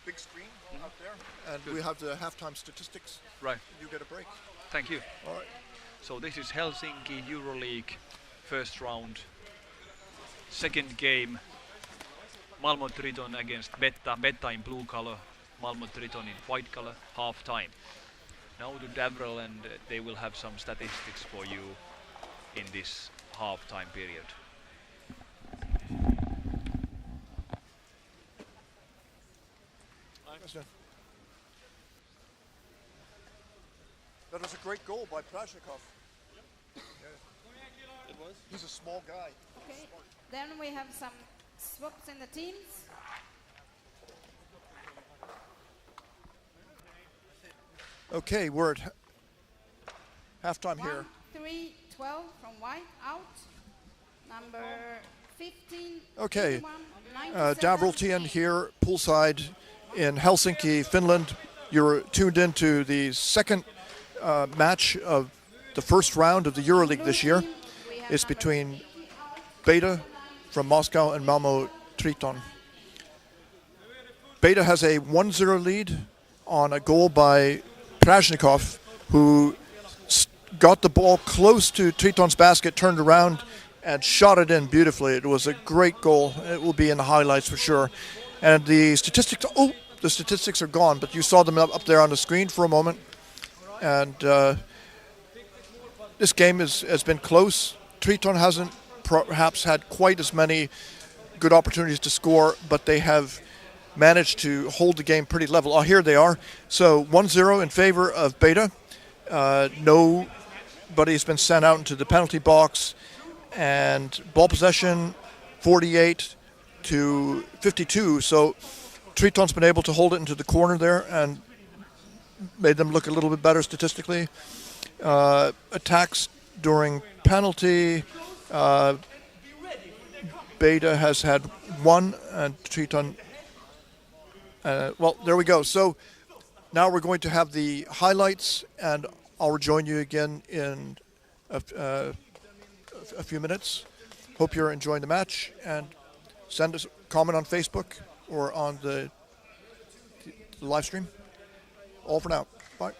Speaker 1: big screen out there, and
Speaker 3: Good.
Speaker 1: we have the halftime statistics.
Speaker 3: Right.
Speaker 1: You get a break.
Speaker 3: Thank you.
Speaker 1: All right.
Speaker 3: So this is Helsinki Euroleague first round. Second game, Malmo Triton against Betta. Betta in blue color, Malmo Triton in white color, half time. Now to Davrel, and they will have some statistics for you in this half time period.
Speaker 1: That was a great goal by Prashnikov. It was? He's a small guy.
Speaker 4: Okay. Then we have some swaps in the teams.
Speaker 1: Okay, we're at halftime here.
Speaker 4: 1-3-12 from white out. Number 15.
Speaker 1: Okay.
Speaker 4: 81 of 97.
Speaker 1: Davroltian here, poolside in Helsinki, Finland. You're tuned into the second match of the first round of the Euroleague this year. It's between Betta from Moscow and Malmo Triton. Betta has a 1-0 lead on a goal by Prashnikov, who got the ball close to Triton's basket, turned around and shot it in beautifully. It was a great goal. It will be in the highlights for sure. And the statistics, the statistics are gone, but you saw them up there on the screen for a moment. And this game has been close. Triton hasn't perhaps had quite as many good opportunities to score, but they have managed to hold the game pretty level. Oh, here they are. So 1-0 in favor of Betta. Nobody's been sent out into the penalty box, and ball possession 48 to 52. So Triton's been able to hold it into the corner there and made them look a little bit better statistically. Attacks during penalty. Betta has had one, and Triton. Well, there we go. So now we're going to have the highlights, and I'll rejoin you again in a few minutes. Hope you're enjoying the match, and send us a comment on Facebook or on the live stream. All for now. Bye.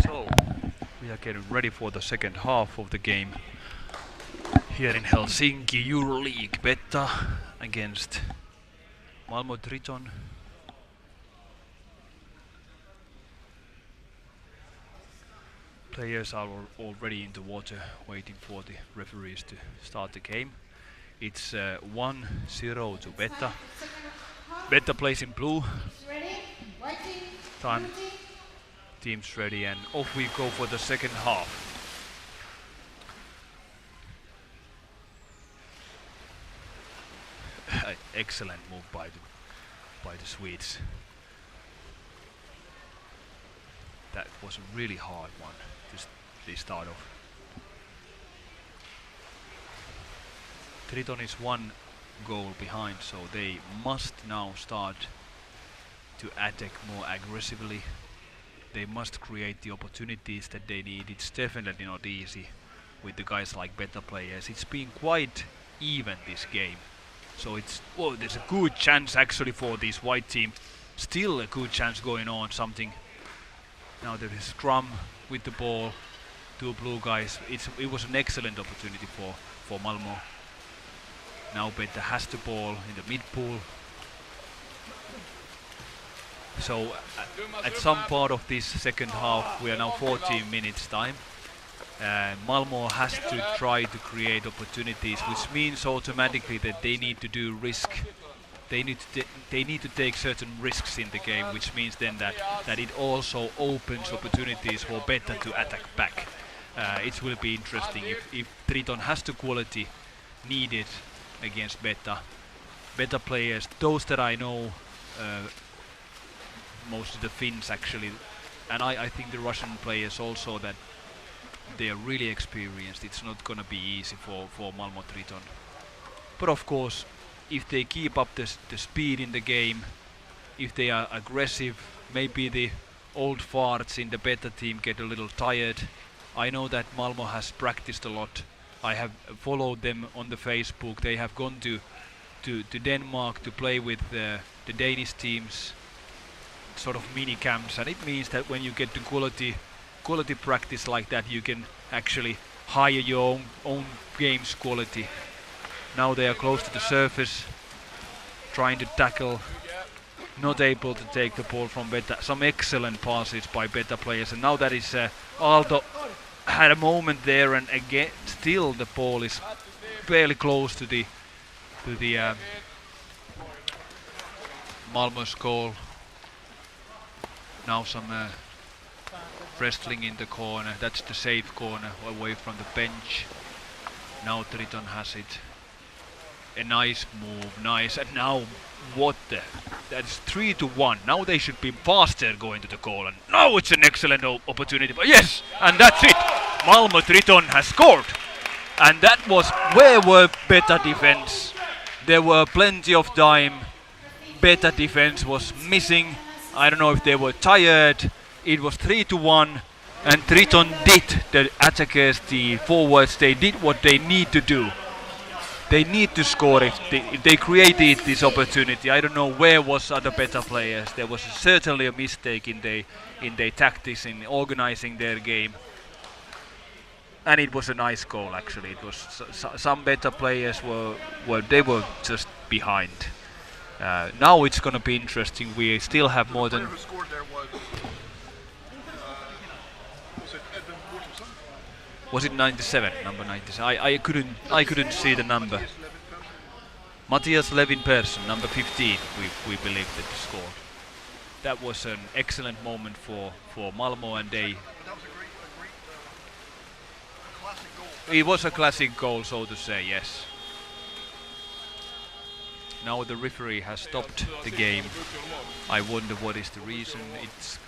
Speaker 3: So, we are getting ready for the second half of the game here in Helsinki. Euroleague, Betta against Malmo Triton. Players are already in the water waiting for the referees to start the game. It's 1-0 to Betta. Betta plays in blue. Time. Team's ready, and off we go for the second half. Excellent move by the Swedes. That was a really hard one to start off. Triton is one goal behind, so they must now start to attack more aggressively. They must create the opportunities that they need. It's definitely not easy with the guys like Betta players. It's been quite even this game. So there's a good chance actually for this white team. Still a good chance going on, something. Now there is scrum with the ball. Two blue guys. It was an excellent opportunity for Malmo. Now Betta has the ball in the mid pool. So at some part of this second half, we are now 14 minutes time. Malmo has to try to create opportunities, which means automatically that they need to do risk. They need to take certain risks in the game, which means then that it also opens opportunities for Betta to attack back. It will be interesting if Triton has the quality needed against Betta players. Those that I know, most of the Finns actually, and I think the Russian players also, that they are really experienced. It's not gonna be easy for Malmo Triton. But of course, if they keep up the speed in the game, if they are aggressive, maybe the old farts in the Betta team get a little tired. I know that Malmo has practiced a lot. I have followed them on the Facebook. They have gone to Denmark to play with the Danish teams, sort of mini camps, and it means that when you get to quality practice like that, you can actually hire your own game's quality. Now they are close to the surface, trying to tackle, not able to take the ball from Betta. Some excellent passes by Betta players, and now that is Aalto had a moment there, and again still the ball is barely close to the Malmo's goal. Now some wrestling in the corner. That's the safe corner away from the bench. Now Triton has it. A nice move, nice, and now that's 3-1. Now they should be faster going to the goal, and now it's an excellent opportunity. But yes, and that's it. Malmo Triton has scored, and that was where were Betta defense. There were plenty of time. Betta defense was missing. I don't know if they were tired. It was 3-1, and Triton did, the attackers, the forwards, they did what they need to do. They need to score if they created this opportunity. I don't know where was other Betta players. There was certainly a mistake in their tactics, in organizing their game. And it was a nice goal actually. It was some Betta players were just behind. Now it's going to be interesting. We still have more than.
Speaker 1: Who scored there was it Edmund Mortensen?
Speaker 3: Was it 97? Number 97. I couldn't see the number. Matthias Levin Persson, number 15. We believe that he scored. That was an excellent moment for Malmo, and they.
Speaker 1: That was a great classic goal.
Speaker 3: It was a classic goal, so to say. Yes. Now the referee has stopped the game. I wonder what is the reason.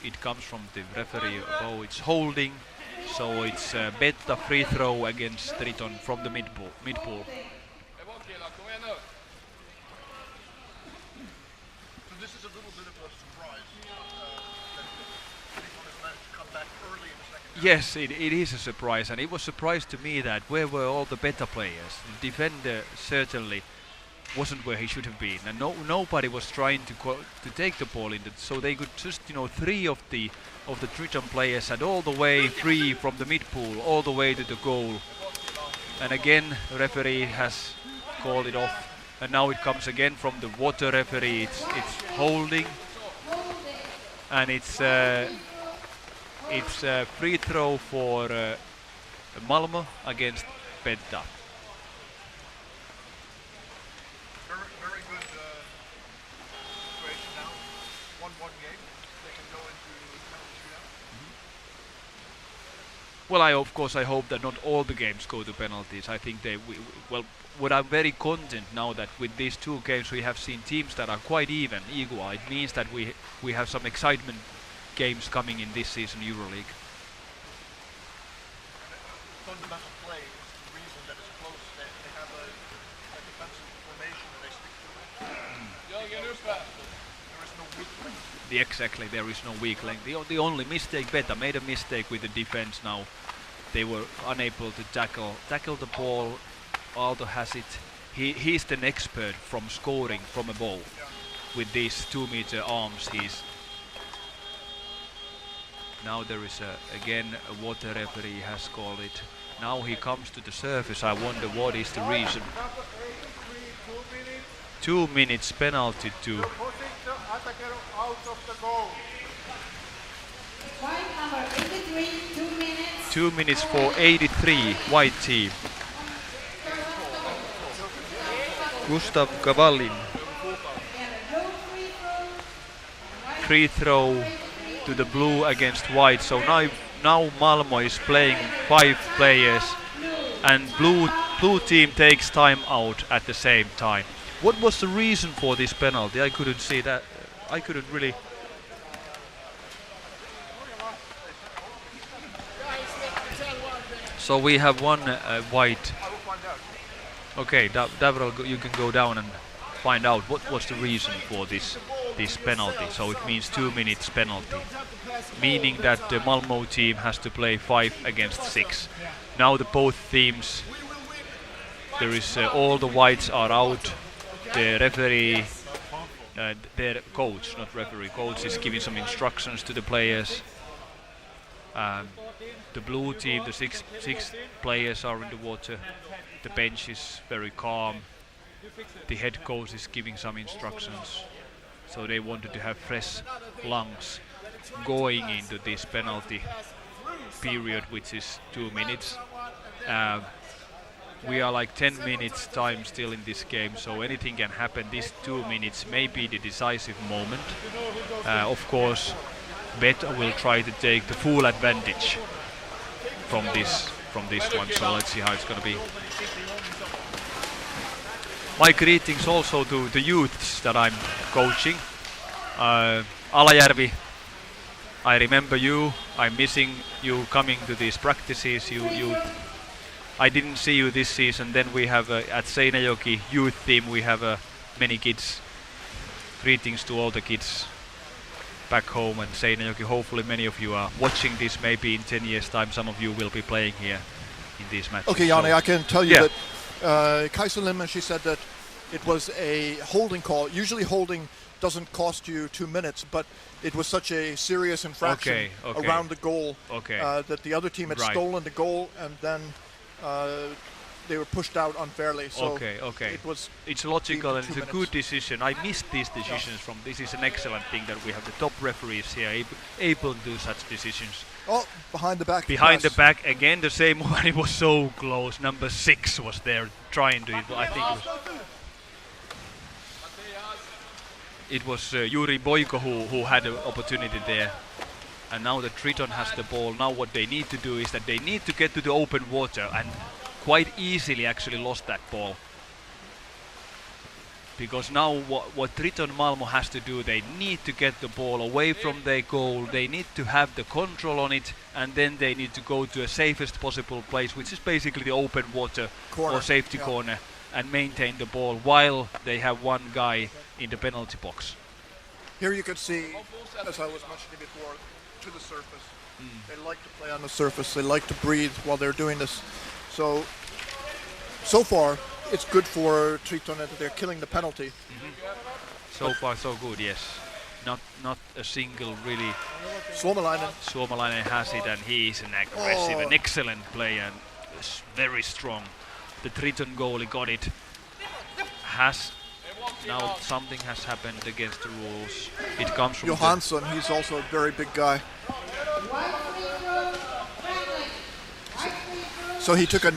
Speaker 3: It comes from the referee. Oh, it's holding. So it's Betta free throw against Triton from the mid pool.
Speaker 1: So this is a little bit of a surprise that Triton has managed to come back early in the second half.
Speaker 3: Yes, it is a surprise, and it was a surprise to me that where were all the Betta players? The defender certainly wasn't where he should have been, and nobody was trying to take the ball in. So they could just, three of the Triton players had all the way free from the mid pool, all the way to the goal. And again, the referee has called it off, and now it comes again from the water referee. It's holding, and it's a free throw for Malmo against Betta.
Speaker 1: Very good situation now. 1-1 game. They can go into penalty shootout.
Speaker 3: Well, I hope that not all the games go to penalties. I think what I'm very content now that with these two games we have seen teams that are quite equal. It means that we have some excitement games coming in this season Euroleague.
Speaker 1: Fundamental play is the reason that it's close. They have a defensive formation and they stick to it. There is no weak link.
Speaker 3: Exactly, there is no weak link. The only mistake, Betta made a mistake with the defense now. They were unable to tackle the ball. Aalto has it. He's an expert from scoring from a ball. With these 2-meter arms, now there is again a water referee has called it. Now he comes to the surface. I wonder what is the reason. 2 minutes penalty to.
Speaker 4: Point number 83, 2 minutes.
Speaker 3: 2 minutes for 83, white team. Gustav Gavallin. Free throw to the blue against white. So now Malmo is playing 5 players and blue team takes time out at the same time. What was the reason for this penalty? I couldn't see that. I couldn't really. So we have one white. Okay, Davral, you can go down and find out what was the reason for this penalty. So it means 2 minutes penalty, meaning that the Malmo team has to play 5 against 6. Now the both teams, there is all the whites are out. The referee, their coach, not referee, coach is giving some instructions to the players. The blue team, the six players are in the water. The bench is very calm. The head coach is giving some instructions. So they wanted to have fresh lungs going into this penalty period, which is 2 minutes. We are like 10 minutes time still in this game, so anything can happen. These 2 minutes may be the decisive moment. Of course, Betta will try to take the full advantage from this one. So let's see how it's going to be. My greetings also to the youths that I'm coaching. Alajärvi, I remember you. I'm missing you coming to these practices. I didn't see you this season. Then we have at Seinäjoki youth team. We have many kids. Greetings to all the kids back home and Seinäjoki. Hopefully many of you are watching this. Maybe in 10 years' time, some of you will be playing here in these matches.
Speaker 1: Okay, Janne, I can tell you that Kaisa Limman, she said that it was a holding call. Usually holding doesn't cost you 2 minutes, but it was such a serious infraction around the goal that the other team had stolen the goal, and then they were pushed out unfairly. So
Speaker 3: it's logical and it's a good decision. I missed these decisions from. This is an excellent thing that we have the top referees here able to do such decisions.
Speaker 1: Oh, behind the back.
Speaker 3: Behind the back again, the same one. It was so close. Number 6 was there trying to. I think it was Yuri Boiko who had the opportunity there. And now the Triton has the ball. Now what they need to do is that they need to get to the open water, and quite easily actually lost that ball. Because now what Triton Malmo has to do, they need to get the ball away from their goal. They need to have the control on it, and then they need to go to a safest possible place, which is basically the open water or safety corner, and maintain the ball while they have one guy in the penalty box.
Speaker 1: Here you can see, as I was mentioning before, to the surface. They like to play on the surface. They like to breathe while they're doing this. So far, it's good for Triton that they're killing the penalty.
Speaker 3: So far, so good. Yes, not a single really.
Speaker 1: Suomalainen
Speaker 3: has it, and he is an aggressive, an excellent player, and very strong. The Triton goalie got it. Now something has happened against the rules. It comes from
Speaker 1: Johansson. He's also a very big guy. So he took a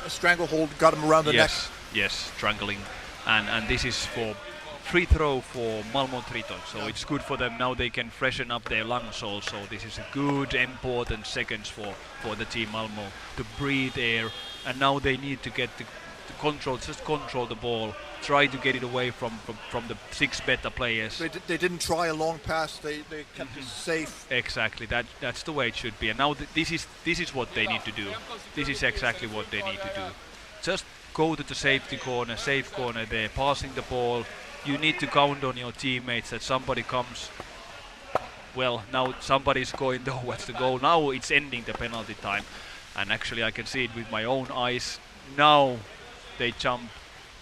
Speaker 1: stranglehold, got him around the neck.
Speaker 3: Yes, strangling, and this is for free throw for Malmo Triton. So it's good for them. Now they can freshen up their lungs also. This is a good, important seconds for the team Malmo to breathe air. And now they need to get the control the ball. Try to get it away from the 6 Betta players.
Speaker 1: They didn't try a long pass. They kept it safe.
Speaker 3: Exactly. That's the way it should be. And now this is what they need to do. This is exactly what they need to do. Just go to the safety corner, safe corner there, passing the ball. You need to count on your teammates that somebody comes. Well, now somebody's going towards the goal. Now it's ending the penalty time. And actually I can see it with my own eyes. Now they jump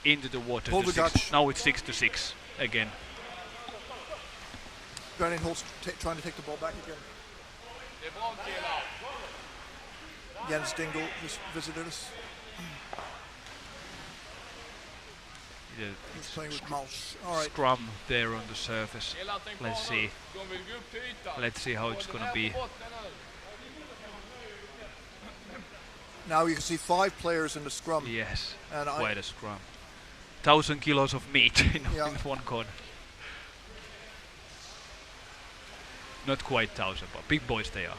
Speaker 3: into the water. Now it's 6-6 again.
Speaker 1: Granny Holst trying to take the ball back again. Jens Dingle has visited us. He's playing with Malch. All right.
Speaker 3: Scrum there on the surface. Let's see how it's gonna be.
Speaker 1: Now you can see 5 players in the scrum.
Speaker 3: Yes,
Speaker 1: And
Speaker 3: quite a scrum. 1,000 kilos of meat in one corner. Not quite 1,000, but big boys they are.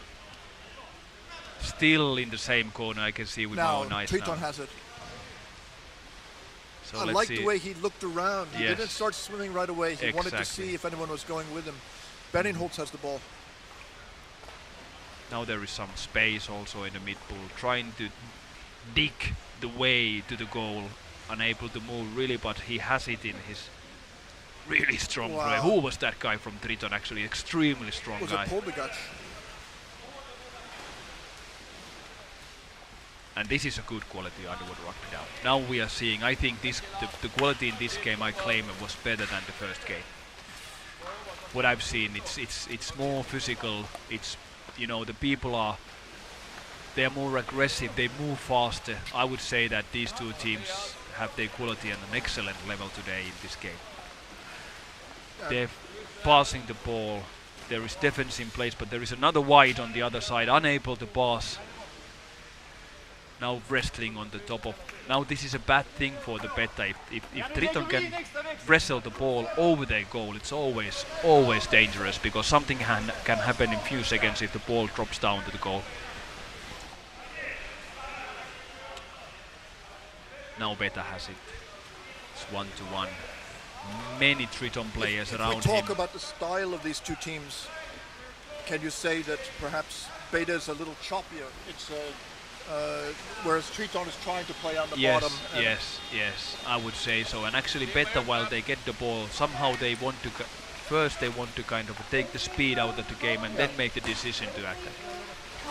Speaker 3: Still in the same corner, I can see with
Speaker 1: now
Speaker 3: Mao Knight
Speaker 1: Triton
Speaker 3: now.
Speaker 1: has it.
Speaker 3: So
Speaker 1: I
Speaker 3: let's
Speaker 1: like
Speaker 3: see.
Speaker 1: the way he looked around. He
Speaker 3: Yes.
Speaker 1: didn't start swimming right away. He wanted to
Speaker 3: Exactly.
Speaker 1: see if anyone was going with him. Benningholtz has the ball.
Speaker 3: Now there is some space also in the mid pool, trying to dig the way to the goal, unable to move really, but he has it in his really strong
Speaker 1: Wow.
Speaker 3: play. Who was that guy from Triton? Actually, extremely strong
Speaker 1: Was
Speaker 3: guy.
Speaker 1: it Polbegach?
Speaker 3: And this is a good quality underwater rugby now. Now we are seeing, I think the quality in this game, I claim, it was better than the first game. What I've seen, it's more physical. It's, you know, the people they're more aggressive. They move faster. I would say that these two teams have their quality on an excellent level today in this game. They're passing the ball. There is defense in place, but there is another wide on the other side, unable to pass. Now wrestling on the top of. Now this is a bad thing for the Betta. If Triton can wrestle the ball over their goal, it's always dangerous, because something can happen in few seconds if the ball drops down to the goal. Now Betta has it. It's 1-1. Many Triton players
Speaker 1: If
Speaker 3: around
Speaker 1: we talk
Speaker 3: him.
Speaker 1: about the style of these two teams, can you say that perhaps Betta is a little choppier? It's whereas Triton is trying to play on the bottom.
Speaker 3: Yes, I would say so. And actually Betta, while they get the ball, somehow they want to first they want to kind of take the speed out of the game and then make the decision to attack.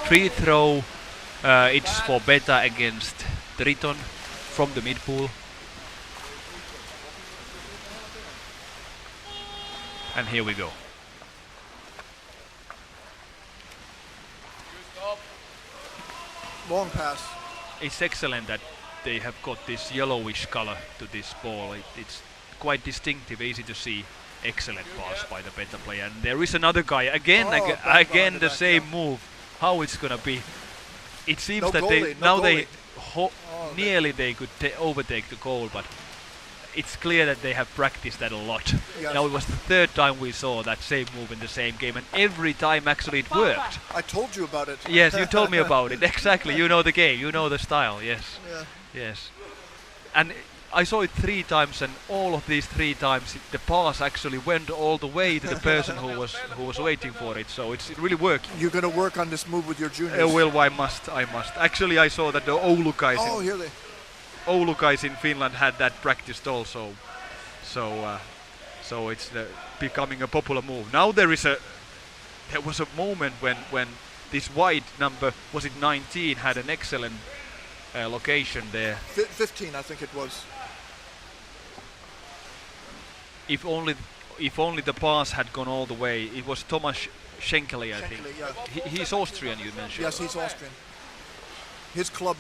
Speaker 3: Free throw, it's for Betta against Triton from the mid pool. And here we go.
Speaker 1: Long pass.
Speaker 3: It's excellent that they have got this yellowish color to this ball. It's quite distinctive, easy to see. Excellent pass by the Betta player. And there is another guy again, again the same move. How it's gonna be? It seems
Speaker 1: No
Speaker 3: that
Speaker 1: goalie,
Speaker 3: now
Speaker 1: no
Speaker 3: they
Speaker 1: goalie.
Speaker 3: nearly they could overtake the goal, but it's clear that they have practiced that a lot.
Speaker 1: Yes.
Speaker 3: Now it was the third time we saw that same move in the same game, and every time actually it worked.
Speaker 1: I told you about it.
Speaker 3: Yes, you told me about it. Exactly. You know the game. You know the style. Yes.
Speaker 1: Yeah.
Speaker 3: Yes. And I saw it 3 times, and all of these 3 times the pass actually went all the way to the person who was waiting for it. So it's really working.
Speaker 1: You're going to work on this move with your juniors.
Speaker 3: Well, I must. Actually, I saw that the Oulu guys.
Speaker 1: Oh, here they.
Speaker 3: Oulu guys in Finland had that practiced also, so it's becoming a popular move. Now there was a moment when this wide number, was it 19, had an excellent location there.
Speaker 1: 15, I think it was.
Speaker 3: If only the pass had gone all the way. It was Thomas Schenkeli, I think.
Speaker 1: Yeah.
Speaker 3: He's Austrian, you mentioned.
Speaker 1: Yes, he's Austrian. His club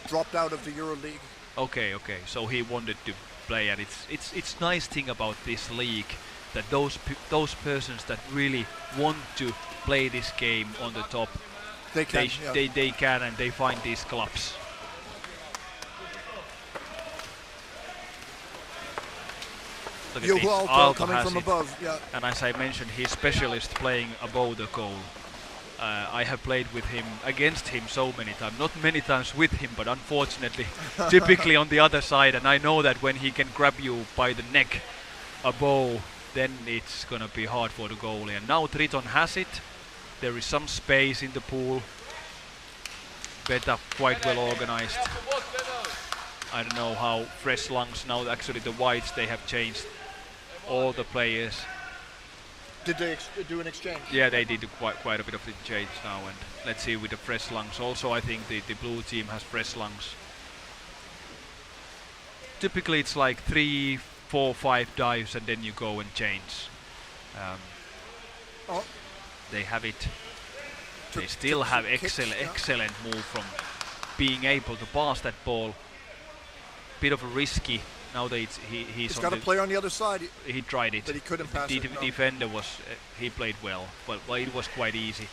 Speaker 1: dropped out of the Euroleague.
Speaker 3: Okay. So he wanted to play, and it's nice thing about this league that those persons that really want to play this game on the top,
Speaker 1: They can.
Speaker 3: they can, and they find these clubs. Look at this.
Speaker 1: Aalto
Speaker 3: Aalto
Speaker 1: coming
Speaker 3: has
Speaker 1: from
Speaker 3: it.
Speaker 1: above. Yeah.
Speaker 3: And as I mentioned, he's specialist playing above the goal. I have played with him, against him so many times. Not many times with him, but unfortunately, typically on the other side. And I know that when he can grab you by the neck above, then it's going to be hard for the goalie. And now Triton has it. There is some space in the pool. Betta quite well organized. I don't know how fresh lungs now. Actually, the whites, they have changed all the players.
Speaker 1: Did they do an exchange?
Speaker 3: Yeah, they did quite a bit of the change now, and let's see with the fresh lungs. Also, I think the blue team has fresh lungs. Typically, it's like 3, 4, 5 dives, and then you go and change. They have it. They still have excellent move from being able to pass that ball. Bit of a risky. Now that he's
Speaker 1: got a player on the other side.
Speaker 3: He tried it.
Speaker 1: But he couldn't pass
Speaker 3: the
Speaker 1: it. No.
Speaker 3: defender was he played well, but it was quite easy.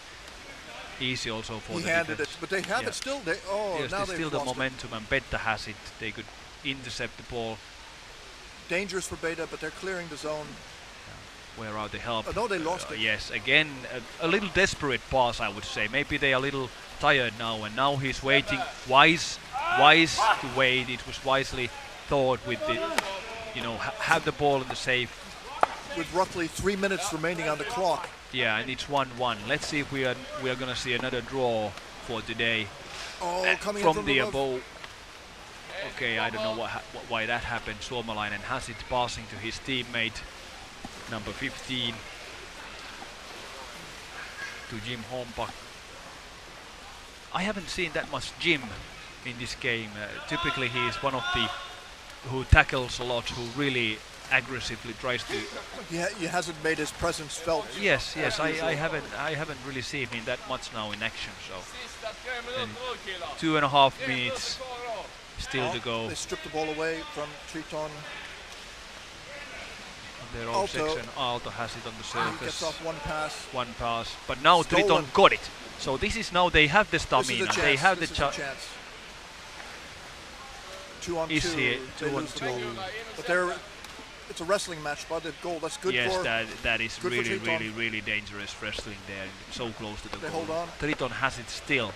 Speaker 3: easy also for
Speaker 1: He
Speaker 3: the
Speaker 1: handed
Speaker 3: defense.
Speaker 1: it, but they have
Speaker 3: Yeah.
Speaker 1: it still. Yes,
Speaker 3: Yes,
Speaker 1: now
Speaker 3: there's
Speaker 1: they've
Speaker 3: still the
Speaker 1: lost it.
Speaker 3: momentum, and Betta has it. They could intercept the ball.
Speaker 1: Dangerous for Betta, but they're clearing the zone.
Speaker 3: Where are the help?
Speaker 1: No, they lost it.
Speaker 3: Yes, again, a little desperate pass, I would say. Maybe they are a little tired now, and now he's waiting. Wise to wait. It was wisely thought with the, have the ball in the safe.
Speaker 1: With roughly 3 minutes remaining on the clock.
Speaker 3: Yeah, and it's 1-1. Let's see if we are going to see another draw for today.
Speaker 1: Coming
Speaker 3: From
Speaker 1: in
Speaker 3: the
Speaker 1: above.
Speaker 3: above. Okay, I don't know why that happened. Suomalainen has it, passing to his teammate, number 15, to Jim Hompak. I haven't seen that much Jim in this game. Typically, he is one of the who tackles a lot, who really aggressively tries to.
Speaker 1: Yeah, he hasn't made his presence felt.
Speaker 3: Yes, I haven't really seen him that much now in action. So, and 2.5 minutes still to go.
Speaker 1: They stripped the ball away from Triton.
Speaker 3: Their own section. Aalto has it on the
Speaker 1: He
Speaker 3: surface.
Speaker 1: gets off one pass.
Speaker 3: One pass, but now
Speaker 1: Stolen.
Speaker 3: Triton got it. So this is now they have the
Speaker 1: This is a
Speaker 3: stamina.
Speaker 1: chance.
Speaker 3: They have
Speaker 1: This
Speaker 3: the
Speaker 1: is a chance. 2 on 2.
Speaker 3: Is here
Speaker 1: They
Speaker 3: 2 on
Speaker 1: lose the
Speaker 3: 2.
Speaker 1: ball. But it's a wrestling match, but the goal. That's good
Speaker 3: Yes,
Speaker 1: for.
Speaker 3: that is
Speaker 1: good for
Speaker 3: really
Speaker 1: Triton.
Speaker 3: dangerous wrestling there. So close to the
Speaker 1: They
Speaker 3: goal.
Speaker 1: hold on.
Speaker 3: Triton has it still.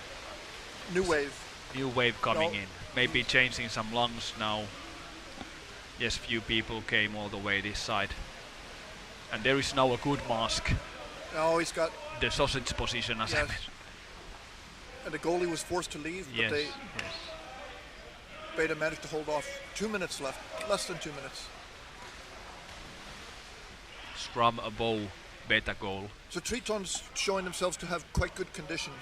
Speaker 1: New wave.
Speaker 3: New wave coming
Speaker 1: No.
Speaker 3: in. Maybe changing some lungs now. Yes, few people came all the way this side. And there is now a good mask.
Speaker 1: Oh, he's got.
Speaker 3: The sausage position as
Speaker 1: Yes. And the goalie was forced to leave, but
Speaker 3: Yes,
Speaker 1: they
Speaker 3: yes.
Speaker 1: Betta managed to hold off. 2 minutes left. Less than 2 minutes.
Speaker 3: Scrum above Betta goal.
Speaker 1: So Triton's showing themselves to have quite good condition.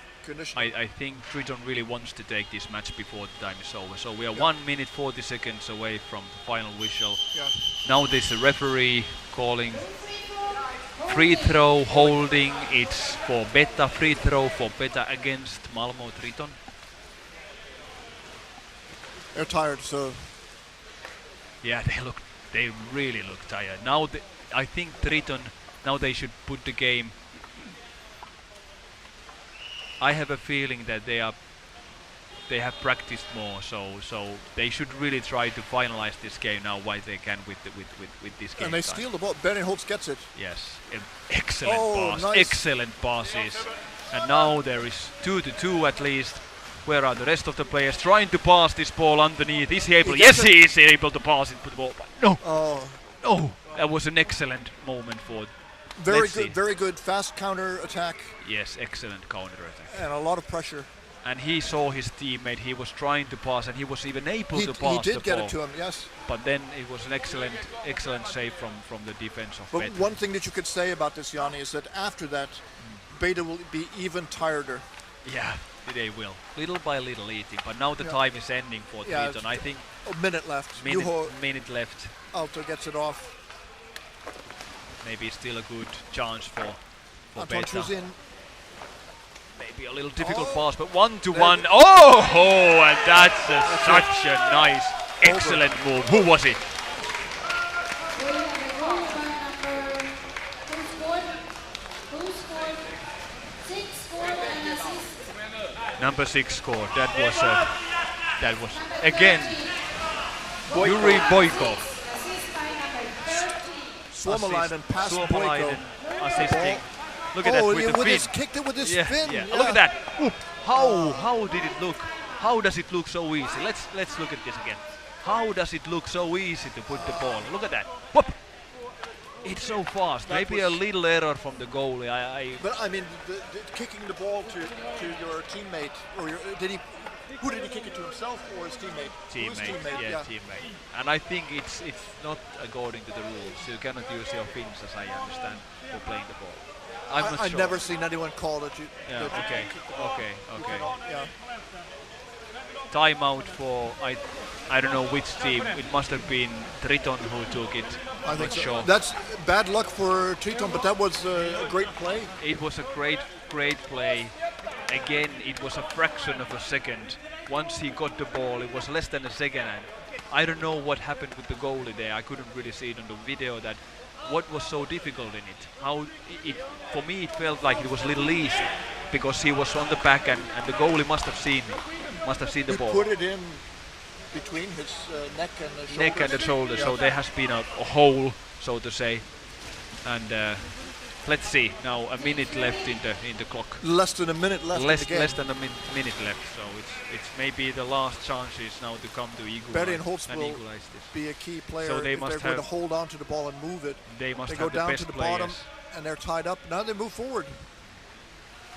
Speaker 3: I think Triton really wants to take this match before the time is over. So we are
Speaker 1: Yeah.
Speaker 3: 1 minute 40 seconds away from the final whistle.
Speaker 1: Yeah.
Speaker 3: Now there's a referee calling free throw, holding. It's for Betta, free throw for Betta against Malmo Triton.
Speaker 1: They're tired, so
Speaker 3: Yeah, they really look tired. Now I think Triton, now they should put the game. I have a feeling that they have practiced more, so they should really try to finalize this game now while they can with this game.
Speaker 1: and they
Speaker 3: time.
Speaker 1: steal the ball. Benny gets it.
Speaker 3: Yes, excellent pass,
Speaker 1: nice.
Speaker 3: excellent passes, and now there is 2-2 at least. Where are the rest of the players trying to pass this ball underneath? Is he able?
Speaker 1: He
Speaker 3: Yes,
Speaker 1: doesn't-
Speaker 3: he is able to pass it, but the ball. But no,
Speaker 1: Oh,
Speaker 3: no, that was an excellent moment for.
Speaker 1: very
Speaker 3: Let's
Speaker 1: good,
Speaker 3: see.
Speaker 1: very good. Fast counter attack
Speaker 3: Yes, excellent counter attack.
Speaker 1: and a lot of pressure.
Speaker 3: And he saw his teammate. He was trying to pass, and he was even able to
Speaker 1: He
Speaker 3: pass
Speaker 1: did
Speaker 3: the
Speaker 1: get
Speaker 3: ball.
Speaker 1: it to him, yes.
Speaker 3: But then it was an excellent save from the defense of
Speaker 1: But
Speaker 3: Betta.
Speaker 1: one thing that you could say about this, Yanni, is that after that, Betta will be even tireder.
Speaker 3: Yeah, they will. Little by little eating. But now the
Speaker 1: Yeah.
Speaker 3: time is ending for
Speaker 1: Yeah,
Speaker 3: Triton. I think
Speaker 1: A minute left.
Speaker 3: minute left.
Speaker 1: Aalto gets it off.
Speaker 3: Maybe still a good chance for
Speaker 1: Anton
Speaker 3: Betta.
Speaker 1: Truzin.
Speaker 3: Maybe a little difficult
Speaker 1: Oh.
Speaker 3: pass, but 1-1. Oh, and that's such a nice,
Speaker 1: Over.
Speaker 3: excellent move. Who was it?
Speaker 4: We have a goal by number. Who scored? 6 scored and assist.
Speaker 3: Number 6 scored. That was again Yuri Boyko.
Speaker 4: Assist by number 13.
Speaker 1: Suomalainen past Boyko.
Speaker 3: Suomalainen assisting. Look at that
Speaker 1: Oh,
Speaker 3: with
Speaker 1: yeah,
Speaker 3: the
Speaker 1: with
Speaker 3: fin.
Speaker 1: his kicked it with his
Speaker 3: Yeah,
Speaker 1: fin.
Speaker 3: yeah. Look at that. Oop. How did it look? How does it look so easy? Let's look at this again. How does it look so easy to put the ball? Look at that. Whoop. It's so fast.
Speaker 1: That
Speaker 3: Maybe a
Speaker 1: was-
Speaker 3: little error from the goalie.
Speaker 1: But I mean, the kicking the ball to your teammate, or who did he kick it to, himself or his teammate? His
Speaker 3: Teammate, teammate. And I think it's not according to the rules. You cannot use your fins, as I understand, for playing the ball. I'm not
Speaker 1: I've
Speaker 3: sure.
Speaker 1: never seen anyone call it.
Speaker 3: Yeah. Okay.
Speaker 1: Yeah.
Speaker 3: Timeout for I don't know which team. It must have been Triton who took it.
Speaker 1: I
Speaker 3: I'm
Speaker 1: think
Speaker 3: not
Speaker 1: so.
Speaker 3: sure.
Speaker 1: That's bad luck for Triton, but that was a great play.
Speaker 3: It was a great play. Again, it was a fraction of a second. Once he got the ball, it was less than a second. And I don't know what happened with the goalie there. I couldn't really see it on the video. That what was so difficult in it. How it for me it felt like it was a little easy. because he was on the back, and the goalie must have seen the
Speaker 1: He
Speaker 3: ball.
Speaker 1: put it in between his neck and the shoulders.
Speaker 3: Neck and the shoulder,
Speaker 1: Yeah.
Speaker 3: so there has been a hole, so to say. And let's see, now a minute left in the clock.
Speaker 1: Less than a minute left in the game.
Speaker 3: Less than a minute left, so it's maybe the last chances now to come to
Speaker 1: Betta and Holtz
Speaker 3: and
Speaker 1: will
Speaker 3: equalize this.
Speaker 1: be a key player
Speaker 3: So they
Speaker 1: if
Speaker 3: must
Speaker 1: they're going to
Speaker 3: have-
Speaker 1: hold on to the ball and move it.
Speaker 3: They must
Speaker 1: They
Speaker 3: have
Speaker 1: go
Speaker 3: the
Speaker 1: down
Speaker 3: best
Speaker 1: to the
Speaker 3: players.
Speaker 1: bottom and they're tied up. Now they move forward.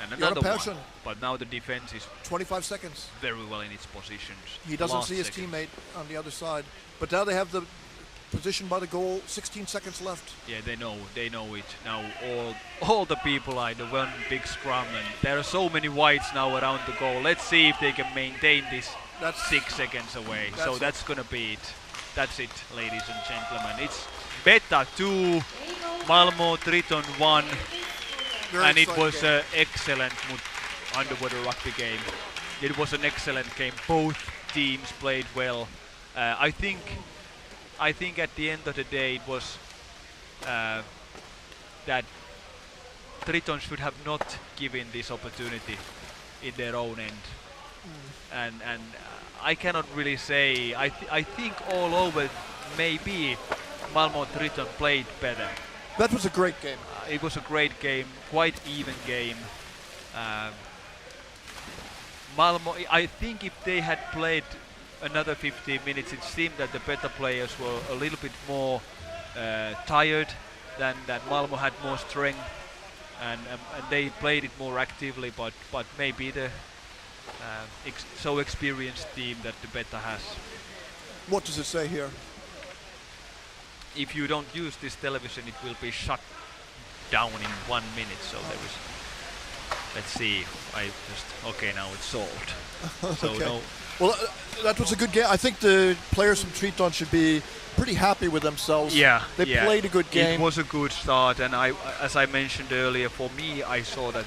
Speaker 3: And
Speaker 1: Joona
Speaker 3: another one.
Speaker 1: Persson.
Speaker 3: But now the defense is
Speaker 1: 25 seconds.
Speaker 3: very well in its positions.
Speaker 1: He doesn't
Speaker 3: Last
Speaker 1: see his
Speaker 3: seconds.
Speaker 1: teammate on the other side. But now they have the position by the goal. 16 seconds left.
Speaker 3: Yeah, they know it. Now all the people are in the one big scrum, and there are so many whites now around the goal. Let's see if they can maintain this
Speaker 1: That's
Speaker 3: 6 seconds away. So
Speaker 1: it.
Speaker 3: that's gonna be it. That's it, ladies and gentlemen. It's Betta 2, Malmo Triton 1,
Speaker 1: very
Speaker 3: and it
Speaker 1: exciting
Speaker 3: was
Speaker 1: game.
Speaker 3: an excellent underwater rugby game. It was an excellent game. Both teams played well. I think at the end of the day it was that Triton should have not given this opportunity in their own end. And I cannot really say. I think all over maybe Malmo Triton played better.
Speaker 1: That was a great game.
Speaker 3: It was a great game, quite even game. Malmo, I think if they had played another 15 minutes, it seemed that the Betta players were a little bit more tired than Malmo had more strength, and they played it more actively. But maybe the so experienced team that the Betta has.
Speaker 1: What does it say here?
Speaker 3: If you don't use this television, it will be shut down in 1 minute. So there is. Let's see. Okay, now it's solved. So
Speaker 1: Okay.
Speaker 3: no.
Speaker 1: Well, that was a good game. I think the players from Triton should be pretty happy with themselves.
Speaker 3: Yeah,
Speaker 1: They
Speaker 3: yeah.
Speaker 1: played a good game.
Speaker 3: It was a good start, and as I mentioned earlier, for me, I saw that